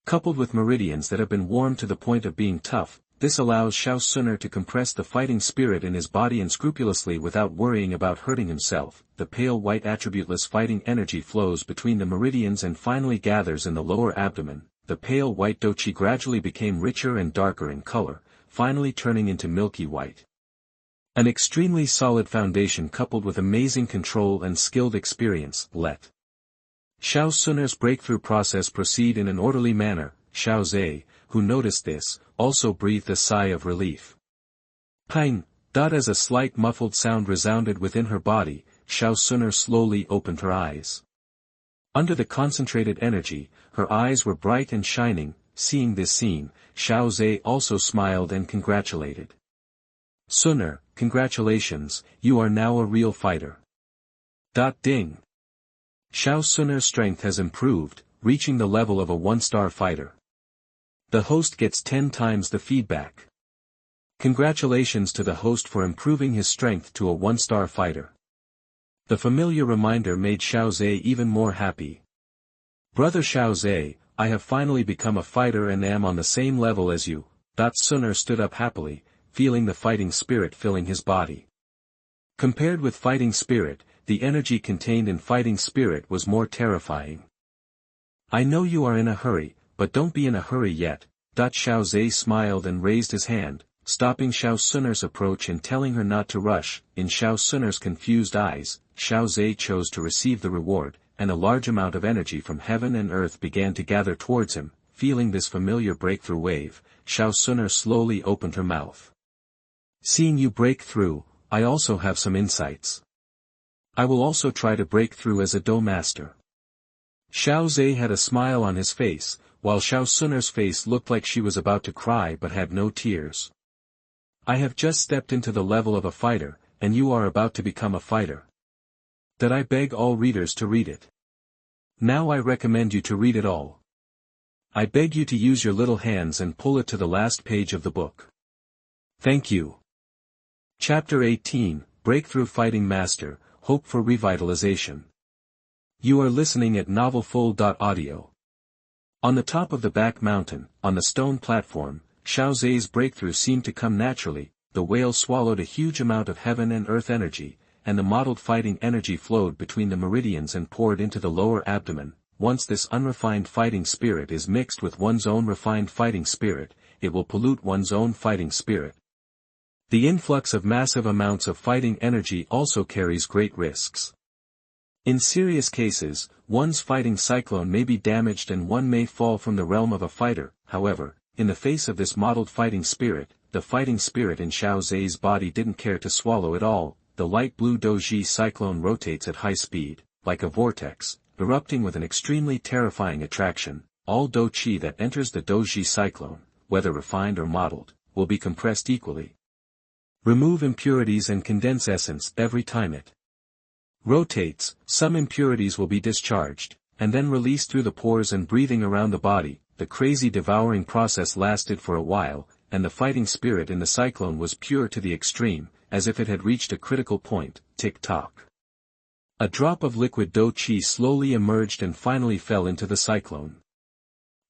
coupled with meridians that have been warmed to the point of being tough. This allows Xiao Xun'er to compress the fighting spirit in his body unscrupulously without worrying about hurting himself. The pale white attributeless fighting energy flows between the meridians and finally gathers in the lower abdomen. The pale white Dou Qi gradually became richer and darker in color, finally turning into milky white. An extremely solid foundation coupled with amazing control and skilled experience. Let Xiao Xun'er's breakthrough process proceed in an orderly manner. Xiao Ze, who noticed this, also breathed a sigh of relief. Pang! As a slight muffled sound resounded within her body, Xiao Xun'er slowly opened her eyes. Under the concentrated energy, her eyes were bright and shining. Seeing this scene, Xiao Ze also smiled and congratulated. Xun'er, congratulations, you are now a real fighter. Ding! Xiao Xun'er's strength has improved, reaching the level of a 1-star fighter. The host gets 10 times the feedback. Congratulations to the host for improving his strength to a 1-star fighter. The familiar reminder made Xiao Ze even more happy. Brother Xiao Ze, I have finally become a fighter and am on the same level as you. Dou Xun'er stood up happily, feeling the fighting spirit filling his body. Compared with fighting spirit, the energy contained in fighting spirit was more terrifying. I know you are in a hurry, but don't be in a hurry yet. Xiao Ze smiled and raised his hand, stopping Xiao Xun'er's approach and telling her not to rush. In Xiao Xun'er's confused eyes, Xiao Ze chose to receive the reward, and a large amount of energy from heaven and earth began to gather towards him. Feeling this familiar breakthrough wave, Xiao Xun'er slowly opened her mouth. Seeing you break through, I also have some insights. I will also try to break through as a Dou master. Xiao Ze had a smile on his face, while Xiao Xun'er's face looked like she was about to cry but had no tears. I have just stepped into the level of a fighter, and you are about to become a fighter. That I beg all readers to read it. Now I recommend you to read it all. I beg you to use your little hands and pull it to the last page of the book. Thank you. Chapter 18, Breakthrough Fighting Master, Hope for Revitalization. You are listening at novelfull.audio. On the top of the back mountain, on the stone platform, Xiao Ze's breakthrough seemed to come naturally. The whale swallowed a huge amount of heaven and earth energy, and the modeled fighting energy flowed between the meridians and poured into the lower abdomen. Once this unrefined fighting spirit is mixed with one's own refined fighting spirit, it will pollute one's own fighting spirit. The influx of massive amounts of fighting energy also carries great risks. In serious cases, one's fighting cyclone may be damaged and one may fall from the realm of a fighter. However, in the face of this modeled fighting spirit, the fighting spirit in Xiao Ze's body didn't care to swallow it all. The light blue Douji cyclone rotates at high speed, like a vortex, erupting with an extremely terrifying attraction. All Dou Qi that enters the Douji cyclone, whether refined or modeled, will be compressed equally. Remove impurities and condense essence every time it rotates. Some impurities will be discharged, and then released through the pores and breathing around the body. The crazy devouring process lasted for a while, and the fighting spirit in the cyclone was pure to the extreme, as if it had reached a critical point. Tick-tock. A drop of liquid Dou Qi slowly emerged and finally fell into the cyclone.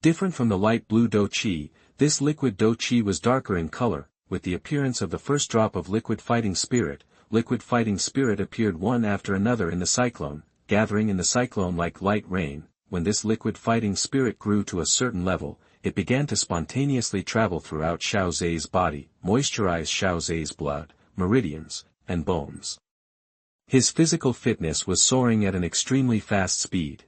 Different from the light blue Dou Qi, this liquid Dou Qi was darker in color. With the appearance of the first drop of liquid fighting spirit appeared one after another in the cyclone, gathering in the cyclone like light rain. When this liquid fighting spirit grew to a certain level, it began to spontaneously travel throughout Xiao Ze's body, moisturize Xiao Ze's blood, meridians, and bones. His physical fitness was soaring at an extremely fast speed.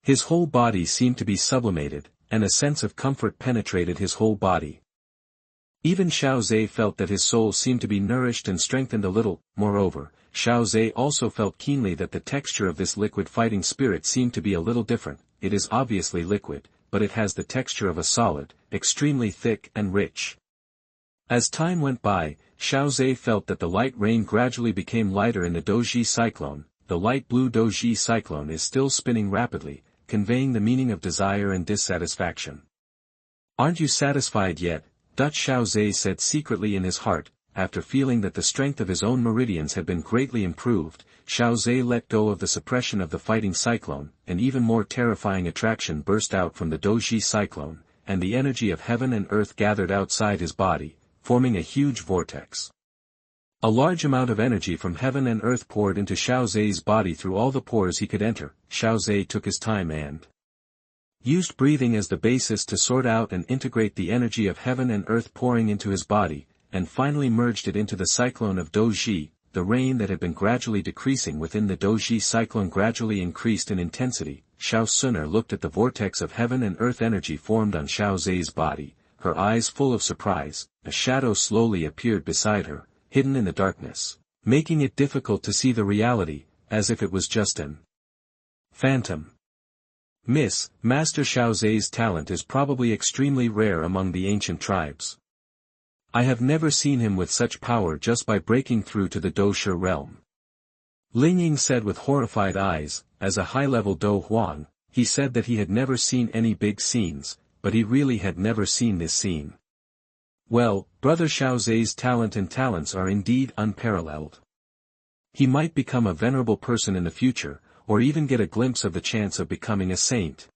His whole body seemed to be sublimated, and a sense of comfort penetrated his whole body. Even Xiao Ze felt that his soul seemed to be nourished and strengthened a little. Moreover, Xiao Ze also felt keenly that the texture of this liquid fighting spirit seemed to be a little different. It is obviously liquid, but it has the texture of a solid, extremely thick and rich. As time went by, Xiao Ze felt that the light rain gradually became lighter in the Douji cyclone. The light blue Douji cyclone is still spinning rapidly, conveying the meaning of desire and dissatisfaction. Aren't you satisfied yet? Xiao Ze said secretly in his heart. After feeling that the strength of his own meridians had been greatly improved, Xiao Ze let go of the suppression of the fighting cyclone. An even more terrifying attraction burst out from the Douji cyclone, and the energy of heaven and earth gathered outside his body, forming a huge vortex. A large amount of energy from heaven and earth poured into Xiao Ze's body through all the pores he could enter. Xiao Ze took his time and used breathing as the basis to sort out and integrate the energy of heaven and earth pouring into his body, and finally merged it into the cyclone of Douji. The rain that had been gradually decreasing within the Douji cyclone gradually increased in intensity. Xiao Xun'er looked at the vortex of heaven and earth energy formed on Xiao Ze's body, her eyes full of surprise. A shadow slowly appeared beside her, hidden in the darkness, making it difficult to see the reality, as if it was just an phantom. Master Xiao Ze's talent is probably extremely rare among the ancient tribes. I have never seen him with such power just by breaking through to the Dou Shi realm. Ling Ying said with horrified eyes. As a high-level Dou Huang, he said that he had never seen any big scenes, but he really had never seen this scene. Well, Brother Xiao Ze's talent and talents are indeed unparalleled. He might become a venerable person in the future, or even get a glimpse of the chance of becoming a saint.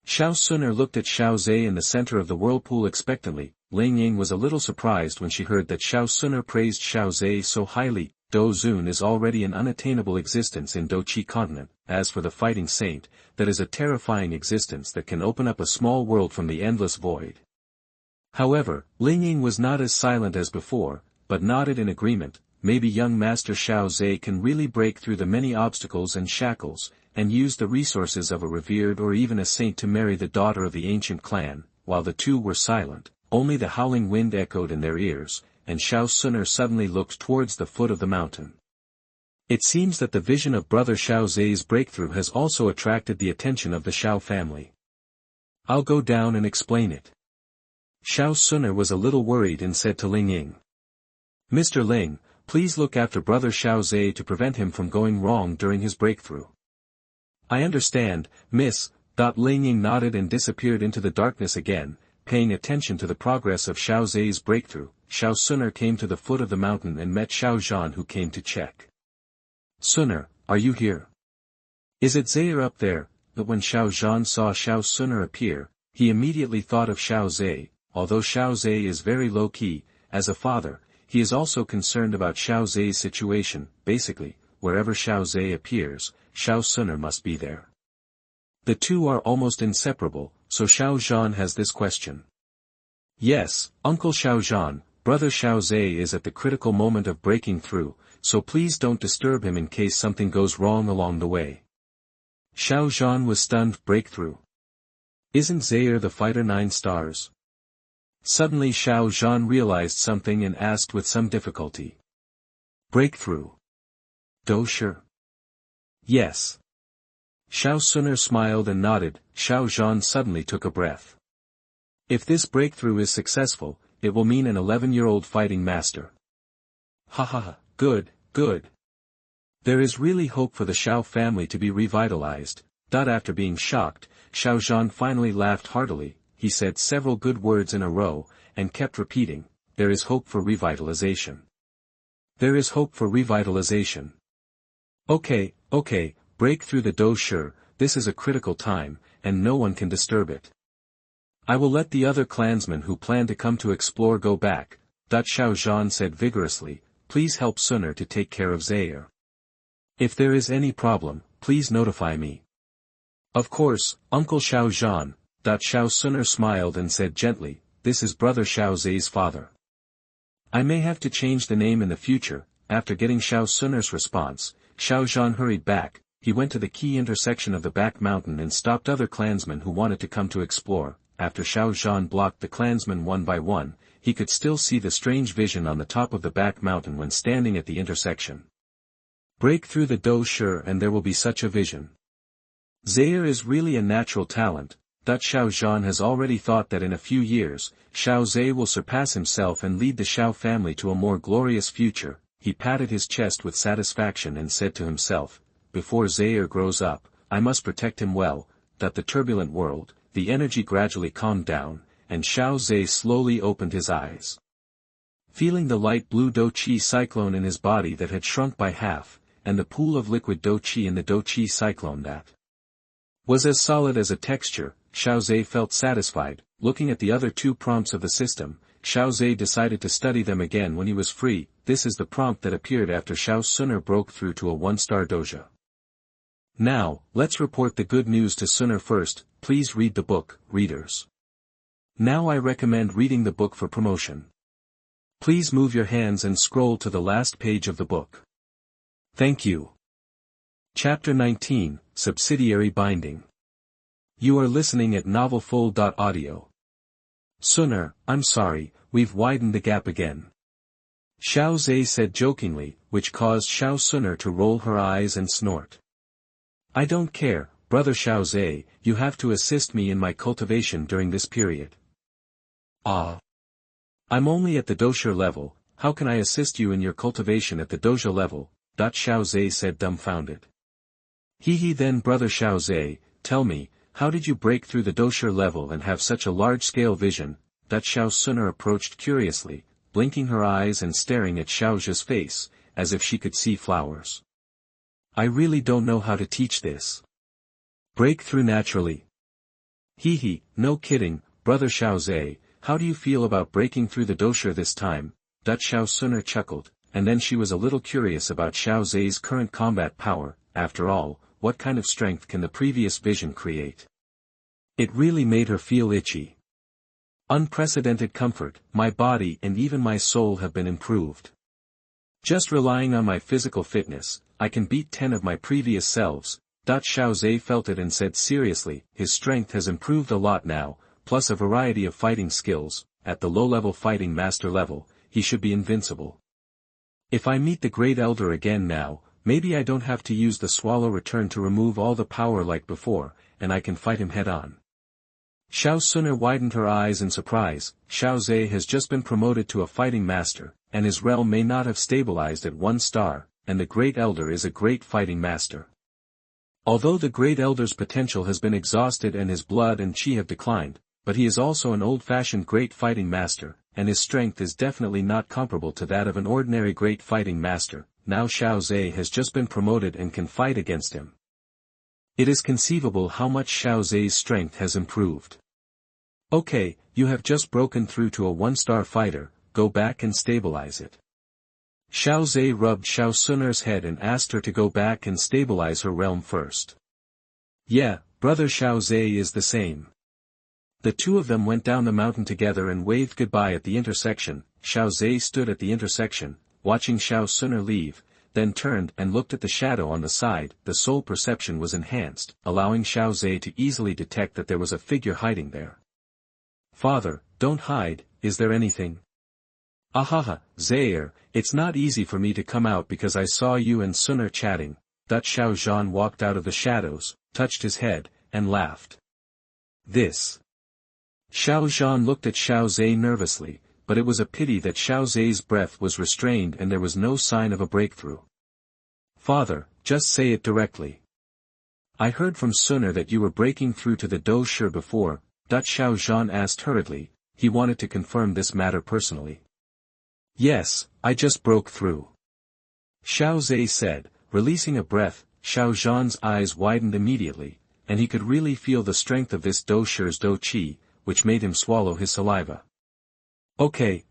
Xiao Xun'er looked at Xiao Ze in the center of the whirlpool expectantly. Ling Ying was a little surprised when she heard that Xiao Xun'er praised Xiao Ze so highly. Dou Zun is already an unattainable existence in Douqi continent. As for the fighting saint, that is a terrifying existence that can open up a small world from the endless void. However, Ling Ying was not as silent as before, but nodded in agreement. Maybe young Master Xiao Ze can really break through the many obstacles and shackles, and use the resources of a revered or even a saint to marry the daughter of the ancient clan. While the two were silent, only the howling wind echoed in their ears, and Xiao Xun'er suddenly looked towards the foot of the mountain. It seems that the vision of brother Xiao Ze's breakthrough has also attracted the attention of the Xiao family. I'll go down and explain it. Xiao Xun'er was a little worried and said to Ling Ying, Mr. Ling, please look after brother Xiao Ze to prevent him from going wrong during his breakthrough. I understand, miss. Ling Ying nodded and disappeared into the darkness again, paying attention to the progress of Xiao Ze's breakthrough. Xiao Xun'er came to the foot of the mountain and met Xiao Zhan, who came to check. Xun'er, are you here? Is it Ze up there? But when Xiao Zhan saw Xiao Xun'er appear, he immediately thought of Xiao Ze. Although Xiao Ze is very low-key, as a father, he is also concerned about Xiao Ze's situation. Basically, wherever Xiao Ze appears, Xiao Xun'er must be there. The two are almost inseparable, so Xiao Zhan has this question. Yes, Uncle Xiao Zhan, brother Xiao Ze is at the critical moment of breaking through, so please don't disturb him in case something goes wrong along the way. Xiao Zhan was stunned. Breakthrough? Isn't Zaire the fighter 9 stars? Suddenly Xiao Zhan realized something and asked with some difficulty. Breakthrough? Dou Po? Yes. Xiao Xun'er smiled and nodded. Xiao Zhan suddenly took a breath. If this breakthrough is successful, it will mean an 11-year-old fighting master. Ha ha ha, good, good. There is really hope for the Xiao family to be revitalized. After being shocked, Xiao Zhan finally laughed heartily. He said several good words in a row, and kept repeating, there is hope for revitalization. There is hope for revitalization. Okay, break through the Dou Po. This is a critical time, and no one can disturb it. I will let the other clansmen who plan to come to explore go back. Xiao Zhan said vigorously, please help Xun'er to take care of Zaire. If there is any problem, please notify me. Of course, Uncle Xiao Zhan. Xiao Xun'er smiled and said gently, this is brother Xiao Ze's father. I may have to change the name in the future. After getting Xiao Xun'er's response, Xiao Zhan hurried back. He went to the key intersection of the back mountain and stopped other clansmen who wanted to come to explore. After Xiao Zhan blocked the clansmen one by one, he could still see the strange vision on the top of the back mountain when standing at the intersection. Break through the Dou Po and there will be such a vision. Zaire is really a natural talent. Xiao Zhan has already thought that in a few years, Xiao Ze will surpass himself and lead the Xiao family to a more glorious future. He patted his chest with satisfaction and said to himself, before Zaire grows up, I must protect him well. The turbulent world, the energy gradually calmed down, and Xiao Ze slowly opened his eyes. Feeling the light blue Douqi cyclone in his body that had shrunk by half, and the pool of liquid Douqi in the Douqi cyclone that was as solid as a texture, Xiao Ze felt satisfied. Looking at the other two prompts of the system, Xiao Ze decided to study them again when he was free. This is the prompt that appeared after Xiao Xun'er broke through to a 1-star doja. Now, let's report the good news to Xun'er first. Please read the book, readers. Now I recommend reading the book for promotion. Please move your hands and scroll to the last page of the book. Thank you. Chapter 19, Subsidiary Binding. You are listening at novelfull.audio. Xun'er, I'm sorry, we've widened the gap again. Xiao Ze said jokingly, which caused Xiao Xun'er to roll her eyes and snort. I don't care, brother Xiao Ze, you have to assist me in my cultivation during this period. Ah. I'm only at the doja level, how can I assist you in your cultivation at the doja level? Xiao Ze said dumbfounded. Then brother Xiao Ze, tell me, how did you break through the doja level and have such a large-scale vision? Xiao Xun'er approached curiously, blinking her eyes and staring at Xiao Ze's face, as if she could see flowers. I really don't know how to teach this. Break through naturally. Hee, no kidding, brother Xiao Ze, how do you feel about breaking through the dosha this time? Xiao Xun'er chuckled, and then she was a little curious about Xiao Ze's current combat power. After all, what kind of strength can the previous vision create? It really made her feel itchy. Unprecedented comfort, my body and even my soul have been improved. Just relying on my physical fitness, I can beat 10 of my previous selves. Xiao Ze felt it and said seriously, his strength has improved a lot now, plus a variety of fighting skills. At the low-level fighting master level, he should be invincible. If I meet the Great Elder again now, maybe I don't have to use the Swallow Return to remove all the power like before, and I can fight him head-on. Xiao Xun'er widened her eyes in surprise. Xiao Ze has just been promoted to a fighting master, and his realm may not have stabilized at 1 star, and the Great Elder is a great fighting master. Although the Great Elder's potential has been exhausted and his blood and chi have declined, but he is also an old-fashioned great fighting master, and his strength is definitely not comparable to that of an ordinary great fighting master. Now Xiao Ze has just been promoted and can fight against him. It is conceivable how much Xiao Ze's strength has improved. Okay, you have just broken through to a 1-star fighter, go back and stabilize it. Xiao Ze rubbed Xiao Xun'er's head and asked her to go back and stabilize her realm first. Yeah, brother Xiao Ze is the same. The two of them went down the mountain together and waved goodbye at the intersection. Xiao Ze stood at the intersection, watching Xiao Xun'er leave, then turned and looked at the shadow on the side. The soul perception was enhanced, allowing Xiao Ze to easily detect that there was a figure hiding there. Father, don't hide, is there anything? Ahaha, Zaire, it's not easy for me to come out because I saw you and Xun'er chatting. Xiao Zhan walked out of the shadows, touched his head, and laughed. This. Xiao Zhan looked at Xiao Ze nervously, but it was a pity that Xiao Ze's breath was restrained and there was no sign of a breakthrough. Father, just say it directly. I heard from Xun'er that you were breaking through to the Dou Po before. Xiao Zhan asked hurriedly. He wanted to confirm this matter personally. Yes, I just broke through. Xiao Ze said, releasing a breath. Xiao Zhan's eyes widened immediately, and he could really feel the strength of this Dou Po's Dou Qi, which made him swallow his saliva. Okay.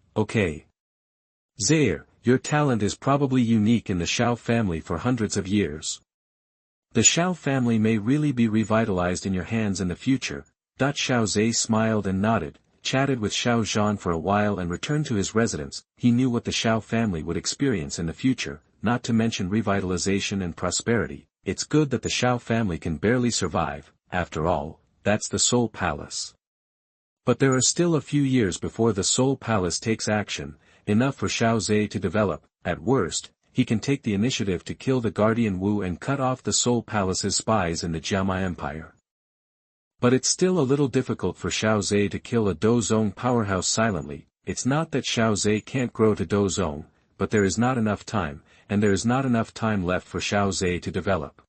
Zaire, your talent is probably unique in the Xiao family for hundreds of years. The Xiao family may really be revitalized in your hands in the future. Xiao Ze smiled and nodded, chatted with Xiao Zhan for a while and returned to his residence. He knew what the Xiao family would experience in the future, not to mention revitalization and prosperity. It's good that the Xiao family can barely survive, after all, that's the Soul Palace. But there are still a few years before the Soul Palace takes action, enough for Xiao Ze to develop. At worst, he can take the initiative to kill the Guardian Wu and cut off the Soul Palace's spies in the Jiamai Empire. But it's still a little difficult for Xiao Ze to kill a Dou Zong powerhouse silently. It's not that Xiao Ze can't grow to Dou Zong, but there is not enough time, and there is not enough time left for Xiao Ze to develop.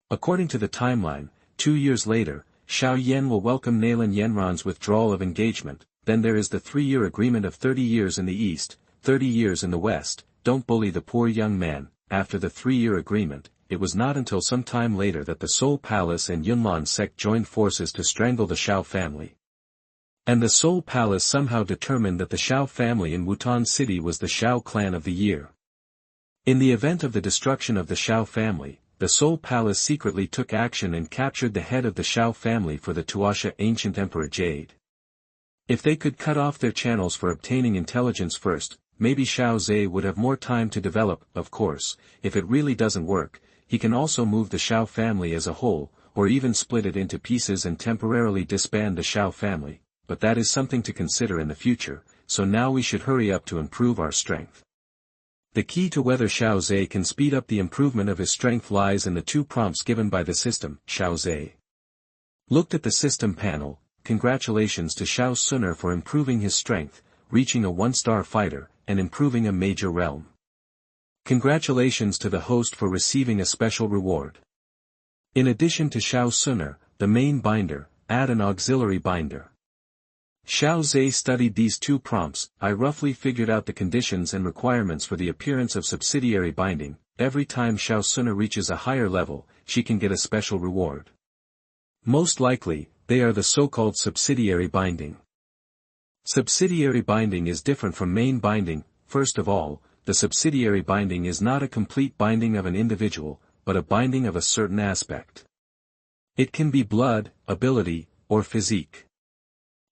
According to the timeline, 2 years later, Xiao Yan will welcome Nalan Yanran's withdrawal of engagement. Then there is the 3-year agreement of 30 years in the east, 30 years in the west. Don't bully the poor young man. After the 3-year agreement, it was not until some time later that the Soul Palace and Yunlan sect joined forces to strangle the Xiao family. And the Soul Palace somehow determined that the Xiao family in Wutan City was the Xiao clan of the year. In the event of the destruction of the Xiao family, the Soul Palace secretly took action and captured the head of the Xiao family for the Tuasha ancient Emperor Jade. If they could cut off their channels for obtaining intelligence first, maybe Xiao Ze would have more time to develop. Of course, if it really doesn't work, he can also move the Xiao family as a whole, or even split it into pieces and temporarily disband the Xiao family, but that is something to consider in the future, so now we should hurry up to improve our strength. The key to whether Xiao Ze can speed up the improvement of his strength lies in the 2 prompts given by the system. Xiao Ze looked at the system panel. Congratulations to Xiao Xun'er for improving his strength, reaching a 1-star fighter, and improving a major realm. Congratulations to the host for receiving a special reward. In addition to Xiao Xun'er, the main binder, add an auxiliary binder. Xiao Ze studied these two prompts. I roughly figured out the conditions and requirements for the appearance of subsidiary binding. Every time Xiao Xun'er reaches a higher level, she can get a special reward. Most likely, they are the so-called subsidiary binding. Subsidiary binding is different from main binding. First of all, the subsidiary binding is not a complete binding of an individual, but a binding of a certain aspect. It can be blood, ability, or physique.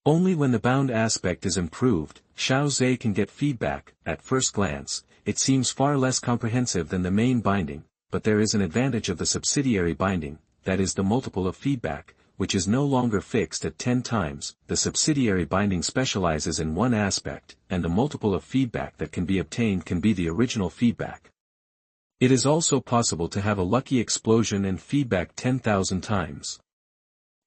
Only when the bound aspect is improved, Xiao Ze can get feedback. At first glance, it seems far less comprehensive than the main binding, but there is an advantage of the subsidiary binding, that is the multiple of feedback, which is no longer fixed at 10 times. The subsidiary binding specializes in one aspect, and the multiple of feedback that can be obtained can be the original feedback. It is also possible to have a lucky explosion and feedback 10,000 times.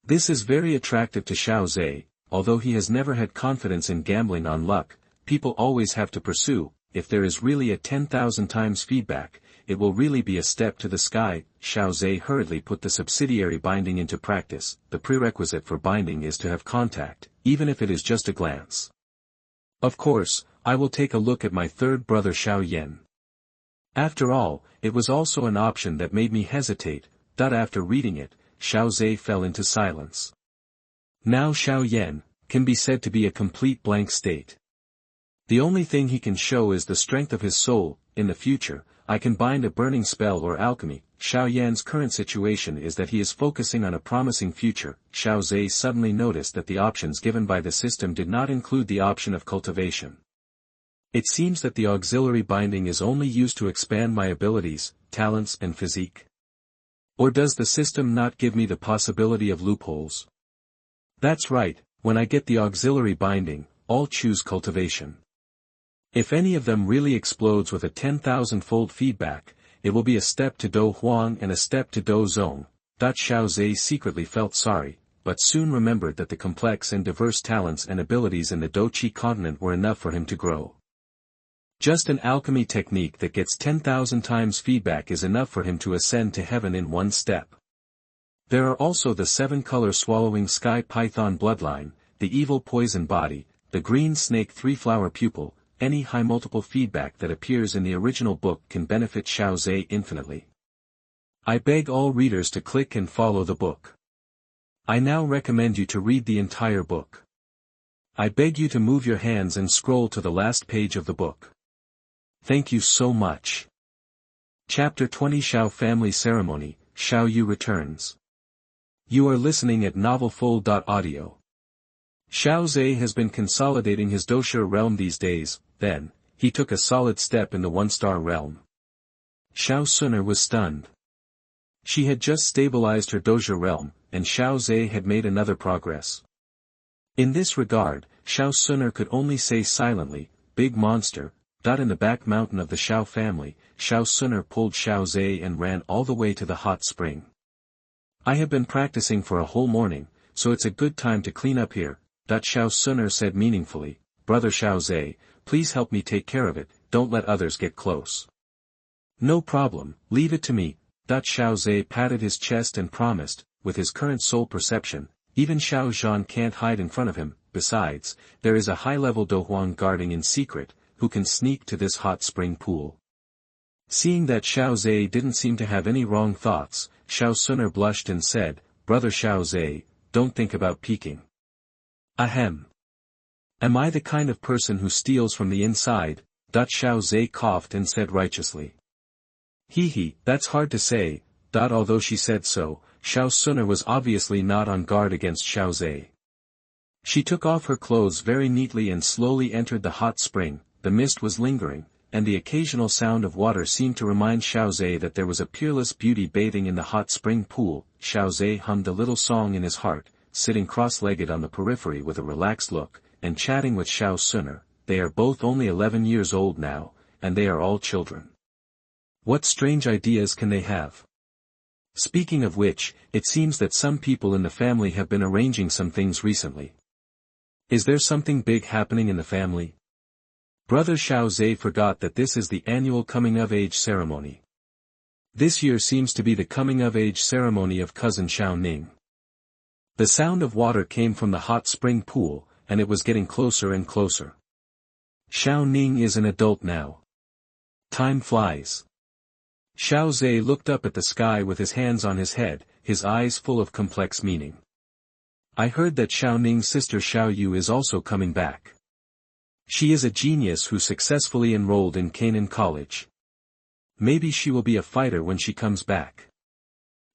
This is very attractive to Xiao Ze. Although he has never had confidence in gambling on luck, people always have to pursue. If there is really a 10,000 times feedback, it will really be a step to the sky. Xiao Ze hurriedly put the subsidiary binding into practice. The prerequisite for binding is to have contact, even if it is just a glance. Of course, I will take a look at my third brother Xiao Yan. After all, it was also an option that made me hesitate. After reading it, Xiao Ze fell into silence. Now Xiao Yan can be said to be a complete blank state. The only thing he can show is the strength of his soul. In the future, I can bind a burning spell or alchemy. Xiao Yan's current situation is that he is focusing on a promising future. Xiao Ze suddenly noticed that the options given by the system did not include the option of cultivation. It seems that the auxiliary binding is only used to expand my abilities, talents and physique. Or does the system not give me the possibility of loopholes? That's right, when I get the auxiliary binding, I'll choose cultivation. If any of them really explodes with a 10,000-fold feedback, it will be a step to Dou Huang and a step to Dou Zong. Xiao Ze secretly felt sorry, but soon remembered that the complex and diverse talents and abilities in the Dou Qi continent were enough for him to grow. Just an alchemy technique that gets 10,000 times feedback is enough for him to ascend to heaven in one step. There are also the 7-color swallowing sky python bloodline, the evil poison body, the green snake 3-flower pupil. Any high multiple feedback that appears in the original book can benefit Xiao Ze infinitely. I beg all readers to click and follow the book. I now recommend you to read the entire book. I beg you to move your hands and scroll to the last page of the book. Thank you so much. Chapter 20 Xiao Family Ceremony, Xiao Yu returns. You are listening at novelfull.audio. Xiao Ze has been consolidating his Doupo realm these days. Then, he took a solid step in the 1-star realm. Xiao Xun'er was stunned. She had just stabilized her Doupo realm, and Xiao Ze had made another progress. In this regard, Xiao Xun'er could only say silently, "Big monster." In the back mountain of the Xiao family, Xiao Xun'er pulled Xiao Ze and ran all the way to the hot spring. I have been practicing for a whole morning, so it's a good time to clean up here. Xiao Xun'er said meaningfully, "Brother Xiao Ze, please help me take care of it, don't let others get close." "No problem, leave it to me." Xiao Ze patted his chest and promised, with his current soul perception, even Xiao Zhan can't hide in front of him. Besides, there is a high-level Douhuang guarding in secret, who can sneak to this hot spring pool. Seeing that Xiao Ze didn't seem to have any wrong thoughts, Xiao Xun'er blushed and said, "Brother Xiao Ze, don't think about peeking." "Ahem. Am I the kind of person who steals from the inside?" Xiao Ze coughed and said righteously. "Hee, that's hard to say." Although she said so, Xiao Xun'er was obviously not on guard against Xiao Ze. She took off her clothes very neatly and slowly entered the hot spring. The mist was lingering, and the occasional sound of water seemed to remind Xiao Ze that there was a peerless beauty bathing in the hot spring pool. Xiao Ze hummed a little song in his heart, sitting cross-legged on the periphery with a relaxed look, and chatting with Xiao Xun'er. They are both only 11 years old now, and they are all children. What strange ideas can they have? Speaking of which, it seems that some people in the family have been arranging some things recently. Is there something big happening in the family? Brother Xiao Ze forgot that this is the annual coming-of-age ceremony. This year seems to be the coming-of-age ceremony of cousin Xiao Ning. The sound of water came from the hot spring pool, and it was getting closer and closer. Xiao Ning is an adult now. Time flies. Xiao Ze looked up at the sky with his hands on his head, his eyes full of complex meaning. I heard that Xiao Ning's sister Xiao Yu is also coming back. She is a genius who successfully enrolled in Canaan College. Maybe she will be a fighter when she comes back.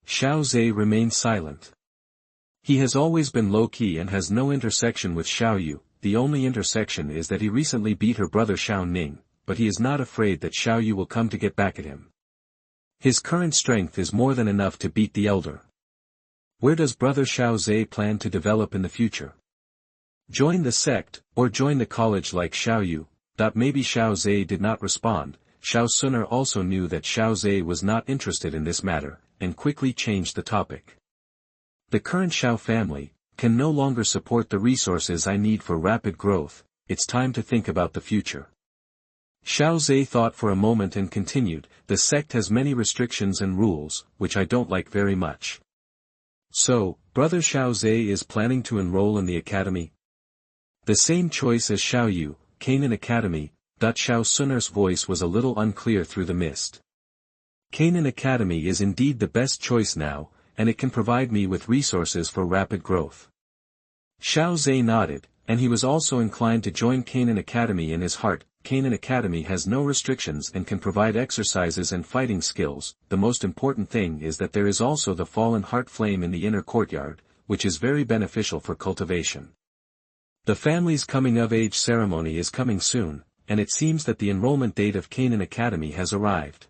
Xiao Ze remained silent. He has always been low-key and has no intersection with Xiao Yu. The only intersection is that he recently beat her brother Xiao Ning, but he is not afraid that Xiao Yu will come to get back at him. His current strength is more than enough to beat the elder. Where does brother Xiao Ze plan to develop in the future? Join the sect, or join the college like Xiao Yu? Maybe Xiao Ze did not respond. Xiao Xun'er also knew that Xiao Ze was not interested in this matter, and quickly changed the topic. The current Xiao family can no longer support the resources I need for rapid growth. It's time to think about the future. Xiao Ze thought for a moment and continued, the sect has many restrictions and rules, which I don't like very much. So, brother Xiao Ze is planning to enroll in the academy? The same choice as Xiao Yu, Canaan Academy. Xiao Xun'er's voice was a little unclear through the mist. Canaan Academy is indeed the best choice now, and it can provide me with resources for rapid growth. Xiao Ze nodded, and he was also inclined to join Canaan Academy in his heart. Canaan Academy has no restrictions and can provide exercises and fighting skills. The most important thing is that there is also the fallen heart flame in the inner courtyard, which is very beneficial for cultivation. The family's coming-of-age ceremony is coming soon, and it seems that the enrollment date of Canaan Academy has arrived.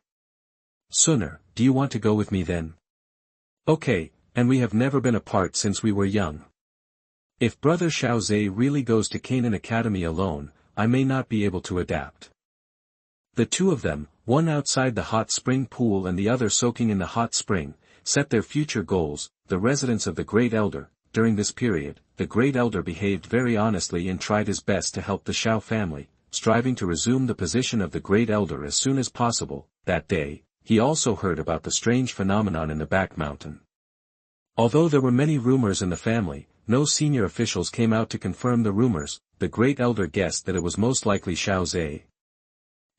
Xun'er, do you want to go with me then? Okay, and we have never been apart since we were young. If brother Xiao Ze really goes to Canaan Academy alone, I may not be able to adapt. The two of them, one outside the hot spring pool and the other soaking in the hot spring, set their future goals. The residence of the Great Elder. During this period, the Great Elder behaved very honestly and tried his best to help the Xiao family, striving to resume the position of the Great Elder as soon as possible. That day, he also heard about the strange phenomenon in the back mountain. Although there were many rumors in the family, no senior officials came out to confirm the rumors. The Great Elder guessed that it was most likely Xiao Ze.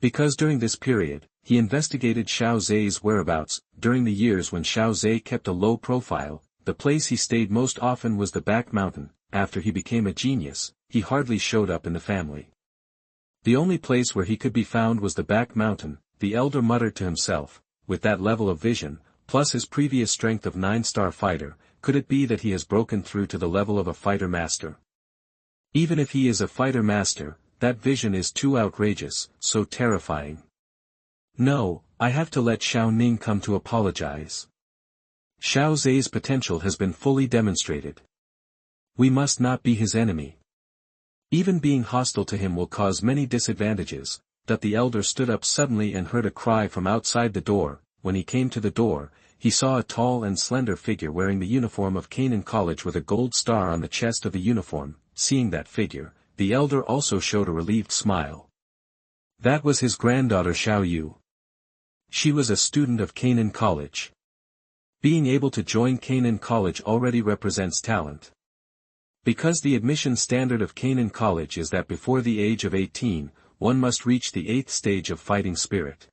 Because during this period, he investigated Xiao Ze's whereabouts. During the years when Xiao Ze kept a low profile, the place he stayed most often was the back mountain. After he became a genius, he hardly showed up in the family. The only place where he could be found was the back mountain. The elder muttered to himself, with that level of vision, plus his previous strength of 9-star fighter, could it be that he has broken through to the level of a fighter master? Even if he is a fighter master, that vision is too outrageous, so terrifying. No, I have to let Xiao Ning come to apologize. Xiao Ze's potential has been fully demonstrated. We must not be his enemy. Even being hostile to him will cause many disadvantages. The elder stood up suddenly and heard a cry from outside the door. When he came to the door, he saw a tall and slender figure wearing the uniform of Canaan College with a gold star on the chest of the uniform. Seeing that figure, the elder also showed a relieved smile. That was his granddaughter Xiao Yu. She was a student of Canaan College. Being able to join Canaan College already represents talent. Because the admission standard of Canaan College is that before the age of 18, one must reach the 8th stage of fighting spirit.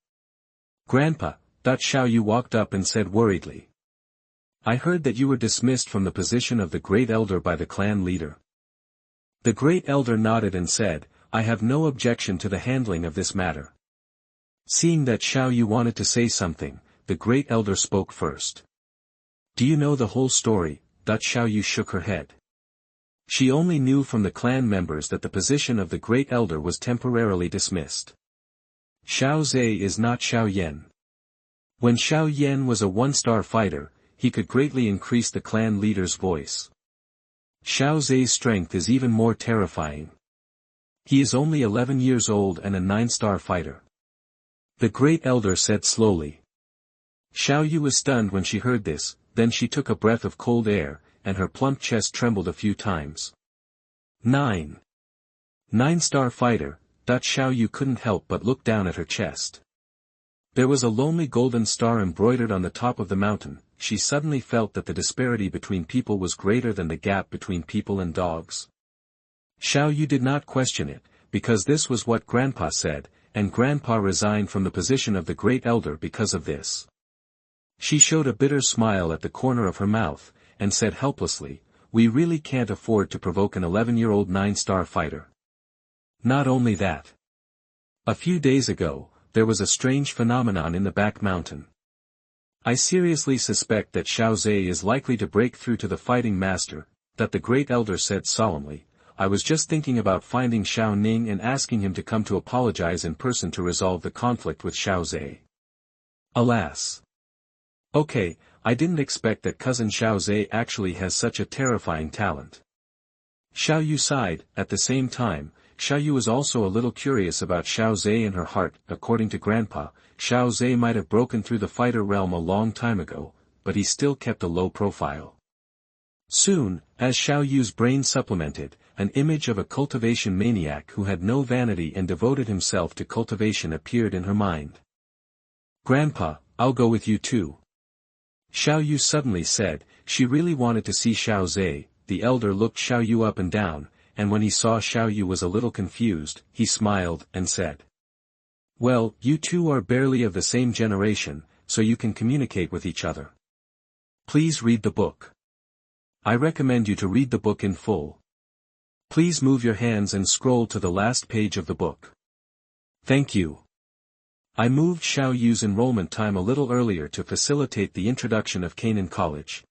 Grandpa, Xiao Yu walked up and said worriedly. I heard that you were dismissed from the position of the Great Elder by the clan leader. The Great Elder nodded and said, I have no objection to the handling of this matter. Seeing that Xiao Yu wanted to say something, the Great Elder spoke first. Do you know the whole story? Xiao Yu shook her head. She only knew from the clan members that the position of the Great Elder was temporarily dismissed. Xiao Ze is not Xiao Yan. When Xiao Yan was a 1-star fighter, he could greatly increase the clan leader's voice. Xiao Ze's strength is even more terrifying. He is only 11 years old and a 9-star fighter. The Great Elder said slowly. Xiao Yu was stunned when she heard this, then she took a breath of cold air, and her plump chest trembled a few times. 9-star fighter. Xiao Yu couldn't help but look down at her chest. There was a lonely golden star embroidered on the top of the mountain. She suddenly felt that the disparity between people was greater than the gap between people and dogs. Xiao Yu did not question it, because this was what Grandpa said, and Grandpa resigned from the position of the great elder because of this. She showed a bitter smile at the corner of her mouth, and said helplessly, "We really can't afford to provoke an 11-year-old 9-star fighter. Not only that. A few days ago, there was a strange phenomenon in the back mountain. I seriously suspect that Xiao Ze is likely to break through to the fighting master," that the great elder said solemnly. "I was just thinking about finding Xiao Ning and asking him to come to apologize in person to resolve the conflict with Xiao Ze. Alas. Okay, I didn't expect that cousin Xiao Ze actually has such a terrifying talent." Xiao Yu sighed. At the same time, Xiao Yu was also a little curious about Xiao Ze in her heart. According to Grandpa, Xiao Ze might have broken through the fighter realm a long time ago, but he still kept a low profile. Soon, as Xiao Yu's brain supplemented, an image of a cultivation maniac who had no vanity and devoted himself to cultivation appeared in her mind. "Grandpa, I'll go with you too," Xiao Yu suddenly said. She really wanted to see Xiao Ze. The elder looked Xiao Yu up and down, and when he saw Xiao Yu was a little confused, he smiled and said, "Well, you two are barely of the same generation, so you can communicate with each other. Please read the book. I recommend you to read the book in full. Please move your hands and scroll to the last page of the book. Thank you." I moved Xiao Yu's enrollment time a little earlier to facilitate the introduction of Canaan College.